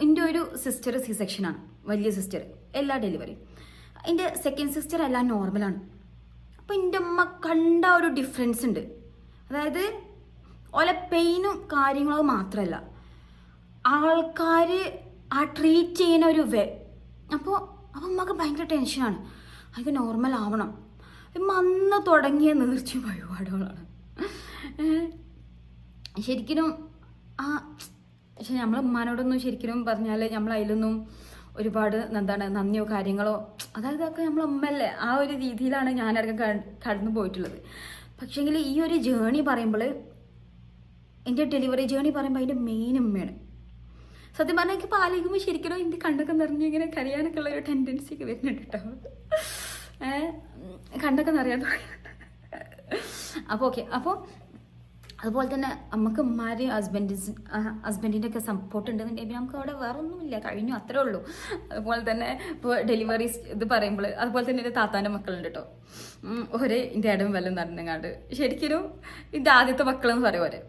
എൻ്റെ ഒരു സിസ്റ്റർ സി സെക്ഷനാണ്, വലിയ സിസ്റ്റർ, എല്ലാ ഡെലിവറി. എൻ്റെ സെക്കൻഡ് സിസ്റ്റർ എല്ലാം നോർമലാണ്. അപ്പോൾ എൻ്റെ അമ്മ കണ്ട ഒരു ഡിഫറൻസ് ഉണ്ട്. അതായത് ഓലെ പെയിനും കാര്യങ്ങളും മാത്രമല്ല, ആൾക്കാർ ആ ട്രീറ്റ് ചെയ്യുന്ന ഒരു വേ. അപ്പോൾ അമ്മക്ക് ഭയങ്കര ടെൻഷനാണ്, അതൊക്കെ നോർമൽ ആവണം. അന്ന് തുടങ്ങിയ നേർച്ച വഴിപാടുകളാണ് ശരിക്കും. പക്ഷെ നമ്മൾ ഉമ്മാനോടൊന്നും ശരിക്കും പറഞ്ഞാൽ നമ്മൾ അതിലൊന്നും ഒരുപാട് നന്ദിയോ കാര്യങ്ങളോ, അതായത് ഒക്കെ നമ്മൾ ഉമ്മല്ലേ, ആ ഒരു രീതിയിലാണ് ഞാനടക്കം കടന്നു പോയിട്ടുള്ളത്. പക്ഷേങ്കിൽ ഈ ഒരു ജേണി പറയുമ്പോൾ, എൻ്റെ ഡെലിവറി ജേണി പറയുമ്പോൾ അതിൻ്റെ മെയിൻ ഉമ്മയാണ്. സത്യം പറഞ്ഞാൽ എനിക്ക് പാലിക്കുമ്പോൾ ശരിക്കും എൻ്റെ കണ്ണൊക്കെ നിറഞ്ഞ് ഇങ്ങനെ കരയാനൊക്കെ ഉള്ള ഒരു ടെൻഡൻസി ഒക്കെ വരുന്നുണ്ട് കേട്ടോ. കണ്ണൊക്കെ നിറയാൻ തുടങ്ങിയിട്ടുണ്ട്. അപ്പോൾ ഓക്കെ. അപ്പോൾ അതുപോലെ തന്നെ നമുക്ക് ഉമ്മാരെയും ഹസ്ബൻഡിൻ്റെ ഒക്കെ സപ്പോർട്ട് ഉണ്ടെന്നുണ്ടെങ്കിൽ നമുക്ക് അവിടെ വേറെ ഒന്നുമില്ല, കഴിഞ്ഞു, അത്രേ ഉള്ളൂ. അതുപോലെ തന്നെ ഇപ്പോൾ ഡെലിവറി ഇത് പറയുമ്പോൾ, അതുപോലെ തന്നെ എൻ്റെ താത്താൻ്റെ മക്കളുണ്ട് കേട്ടോ, എൻ്റെ ഇടം വല്ലതും നടന്നങ്ങാണ്ട്. ശരിക്കും ഇതിൻ്റെ ആദ്യത്തെ മക്കളെന്ന് പറയും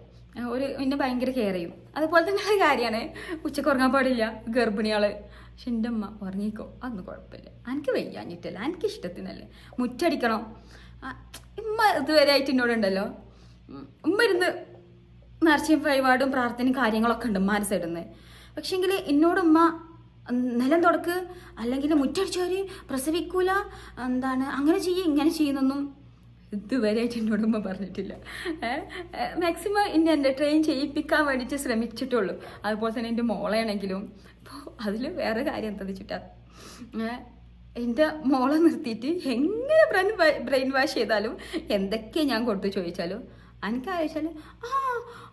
എന്നെ ഭയങ്കര കെയർ ചെയ്യും. അതുപോലെ തന്നെ ഒരു കാര്യമാണ്, ഉച്ചക്ക് ഉറങ്ങാൻ പാടില്ല ഗർഭിണിയാൾ. പക്ഷെ എൻ്റെ അമ്മ ഉറങ്ങിക്കോ, അതൊന്നും കുഴപ്പമില്ല, എനിക്ക് വയ്യാഞ്ഞിട്ടല്ല, എനിക്ക് ഇഷ്ടത്തിനല്ലേ, മുറ്റടിക്കണം. ഉമ്മ ഇതുവരെ ആയിട്ട് എന്നോടുണ്ടല്ലോ, ഉമ്മ ഇരുന്ന് നേർച്ചയും വഴിപാടും പ്രാർത്ഥനയും കാര്യങ്ങളൊക്കെ ഉണ്ട് ഉമ്മാൻ്റെ സൈഡിൽ നിന്ന്. പക്ഷേങ്കിൽ എന്നോട് ഉമ്മ നിലം തുടക്ക് അല്ലെങ്കിൽ മുറ്റടിച്ചവർ പ്രസവിക്കൂല, എന്താണ് അങ്ങനെ ചെയ്യും ഇങ്ങനെ ചെയ്യുന്നൊന്നും ഇതുവരെയായിട്ട് എന്നോട് ഉമ്മ പറഞ്ഞിട്ടില്ല. മാക്സിമം എന്നെ ട്രെയിൻ ചെയ്യിപ്പിക്കാൻ വേണ്ടിയിട്ട് ശ്രമിച്ചിട്ടുള്ളൂ. അതുപോലെ തന്നെ എൻ്റെ മോളെയാണെങ്കിലും. അപ്പോൾ അതിൽ വേറെ കാര്യം എന്താ വെച്ചിട്ടാ, എൻ്റെ മോളെ നിർത്തിയിട്ട് എങ്ങനെ ബ്രെയിൻ വാഷ് ചെയ്താലും എന്തൊക്കെ ഞാൻ കൊടുത്തു ചോദിച്ചാലും എനിക്കറിയിച്ചാൽ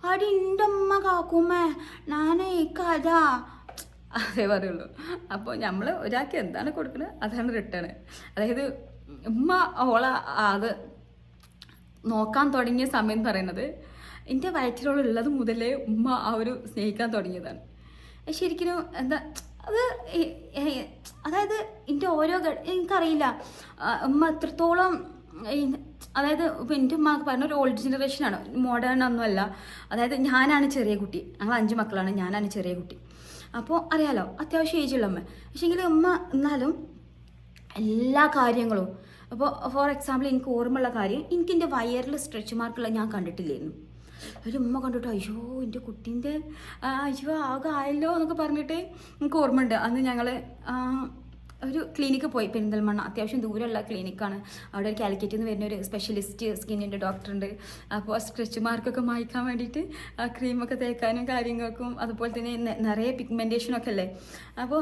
അടി എൻ്റെ അമ്മ കാക്കുമ്മേ ഞാനേ കഥ അതേ പറയുള്ളൂ. അപ്പോൾ നമ്മൾ ഒരാൾക്ക് എന്താണ് കൊടുക്കുന്നത് അതാണ് റിട്ടേൺ. അതായത് ഉമ്മ ഓളെ അത് നോക്കാൻ തുടങ്ങിയ സമയം പറയുന്നത് എൻ്റെ വയറ്റിലുള്ളത് മുതലേ ഉമ്മ ആ ഒരു സ്നേഹിക്കാൻ തുടങ്ങിയതാണ്. ശരിക്കും എന്താ അത് അതായത് എൻ്റെ ഓരോ എനിക്കറിയില്ല ഉമ്മ എത്രത്തോളം അതായത് ഇപ്പം എൻ്റെ ഉമ്മക്ക് പറഞ്ഞ ഒരു ഓൾഡ് ജനറേഷനാണ്, മോഡേൺ ഒന്നുമല്ല. അതായത് ഞാനാണ് ചെറിയ കുട്ടി, ഞങ്ങൾ 5 മക്കളാണ്, ഞാനാണ് ചെറിയ കുട്ടി. അപ്പോൾ അറിയാലോ അത്യാവശ്യം ഏജുള്ള അമ്മ. പക്ഷേങ്കിൽ ഉമ്മ എന്നാലും എല്ലാ കാര്യങ്ങളും അപ്പോൾ ഫോർ എക്സാമ്പിൾ എനിക്ക് ഓർമ്മയുള്ള കാര്യം, എനിക്ക് എൻ്റെ വയറിൽ സ്ട്രെച്ച് മാർക്കുള്ള ഞാൻ കണ്ടിട്ടില്ലായിരുന്നു. ഒരു ഉമ്മ കണ്ടിട്ട് അയ്യോ എൻ്റെ കുട്ടീൻ്റെ അയ്യോ ആകെ ആയല്ലോ എന്നൊക്കെ പറഞ്ഞിട്ട് എനിക്ക് ഓർമ്മയുണ്ട്. അന്ന് ഞങ്ങൾ ഒരു ക്ലിനിക്ക് പോയി, പെരിന്തൽമണ്ണ, അത്യാവശ്യം ദൂരമുള്ള ക്ലിനിക്കാണ്. അവിടെ ഒരു കാലിക്കറ്റിൽ നിന്ന് വരുന്ന ഒരു സ്പെഷ്യലിസ്റ്റ് സ്കിന്നിൻ്റെ ഡോക്ടറുണ്ട്. അപ്പോൾ സ്ട്രെച്ച് മാർക്കൊക്കെ മായ്ക്കാൻ വേണ്ടിയിട്ട് ക്രീമൊക്കെ തേക്കാനും കാര്യങ്ങൾക്കും അതുപോലെ തന്നെ നിറയെ പിഗ്മെൻറ്റേഷനൊക്കെ അല്ലേ, അപ്പോൾ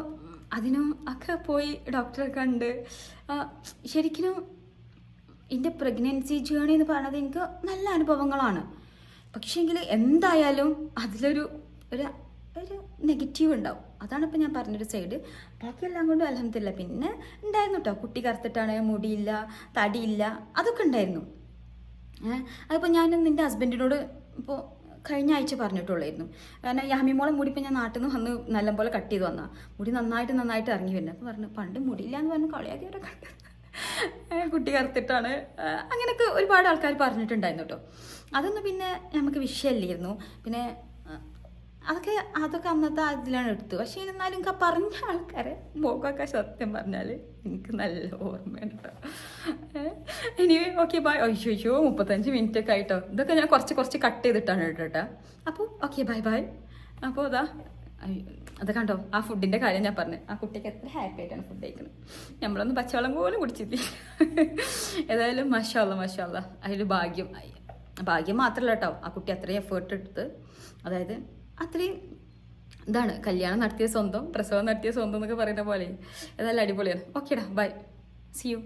അതിനും ഒക്കെ പോയി ഡോക്ടറെ കണ്ട് ശരിക്കും എൻ്റെ പ്രഗ്നൻസി ജേണി എന്ന് പറയുന്നത് എനിക്ക് നല്ല അനുഭവങ്ങളാണ്. പക്ഷേങ്കിൽ എന്തായാലും അതിലൊരു ഒരു നെഗറ്റീവ് ഉണ്ടാവും. അതാണ് ഇപ്പം ഞാൻ പറഞ്ഞൊരു സൈഡ്. ബാക്കിയെല്ലാം കൊണ്ടും അൽഹംദുലില്ലാ. പിന്നെ ഉണ്ടായിരുന്നു കേട്ടോ, കുട്ടി കറുത്തിട്ടാണ്, മുടിയില്ല, തടിയില്ല, അതൊക്കെ ഉണ്ടായിരുന്നു. അതിപ്പോൾ ഞാൻ നിൻ്റെ ഹസ്ബൻഡിനോട് ഇപ്പോൾ കഴിഞ്ഞ ആഴ്ച പറഞ്ഞിട്ടുള്ളായിരുന്നു. കാരണം യാമിമോളെ മുടി ഇപ്പം ഞാൻ നാട്ടിൽ നിന്ന് വന്ന് നല്ലപോലെ കട്ട് ചെയ്ത് വന്നാൽ മുടി നന്നായിട്ട് ഇറങ്ങി വരുന്നത്. അപ്പോൾ പറഞ്ഞു പണ്ട് മുടിയില്ല എന്ന് പറഞ്ഞ് കളിയാക്കിയവരെ കണ്ട് കുട്ടി കറുത്തിട്ടാണ്, അങ്ങനെയൊക്കെ ഒരുപാട് ആൾക്കാർ പറഞ്ഞിട്ടുണ്ടായിരുന്നു കേട്ടോ. അതൊന്നും പിന്നെ നമുക്ക് വിഷയമല്ലായിരുന്നു. പിന്നെ അതൊക്കെ അന്നത്തെ അതിലാണ് എടുത്തു. പക്ഷേ എന്നാലും എനിക്ക് പറഞ്ഞ ആൾക്കാരെ മുഖമൊക്കെ സത്യം പറഞ്ഞാൽ എനിക്ക് നല്ല ഓർമ്മയാണ് കേട്ടോ. ഇനി ഓക്കെ ബൈ. അയ്യോ 35 മിനിറ്റൊക്കെ ആയിട്ടോ. ഇതൊക്കെ ഞാൻ കുറച്ച് കട്ട് ചെയ്തിട്ടാണ് കേട്ടോ. അപ്പോൾ ഓക്കെ ബൈ. അപ്പോൾ അത് കണ്ടോ, ആ ഫുഡിൻ്റെ കാര്യം ഞാൻ പറഞ്ഞു. ആ കുട്ടിക്ക് എത്ര ഹാപ്പി ആയിട്ടാണ് ഫുഡ് കഴിക്കുന്നത്. നമ്മളൊന്നും പച്ചവെള്ളം പോലും കുടിച്ചില്ല. ഏതായാലും മാഷാ അല്ലാ അതിൽ ഭാഗ്യം മാത്രമല്ല കേട്ടോ, ആ കുട്ടി അത്രയും എഫേർട്ട് എടുത്ത്, അതായത് അത്രയും ഇതാണ് കല്യാണം നടത്തിയ സ്വന്തം, പ്രസവം നടത്തിയ സ്വന്തം എന്നൊക്കെ പറയുന്ന പോലെ. ഏതായാലും അടിപൊളിയാണ്. ഓക്കേടാ ബൈ, സി യു.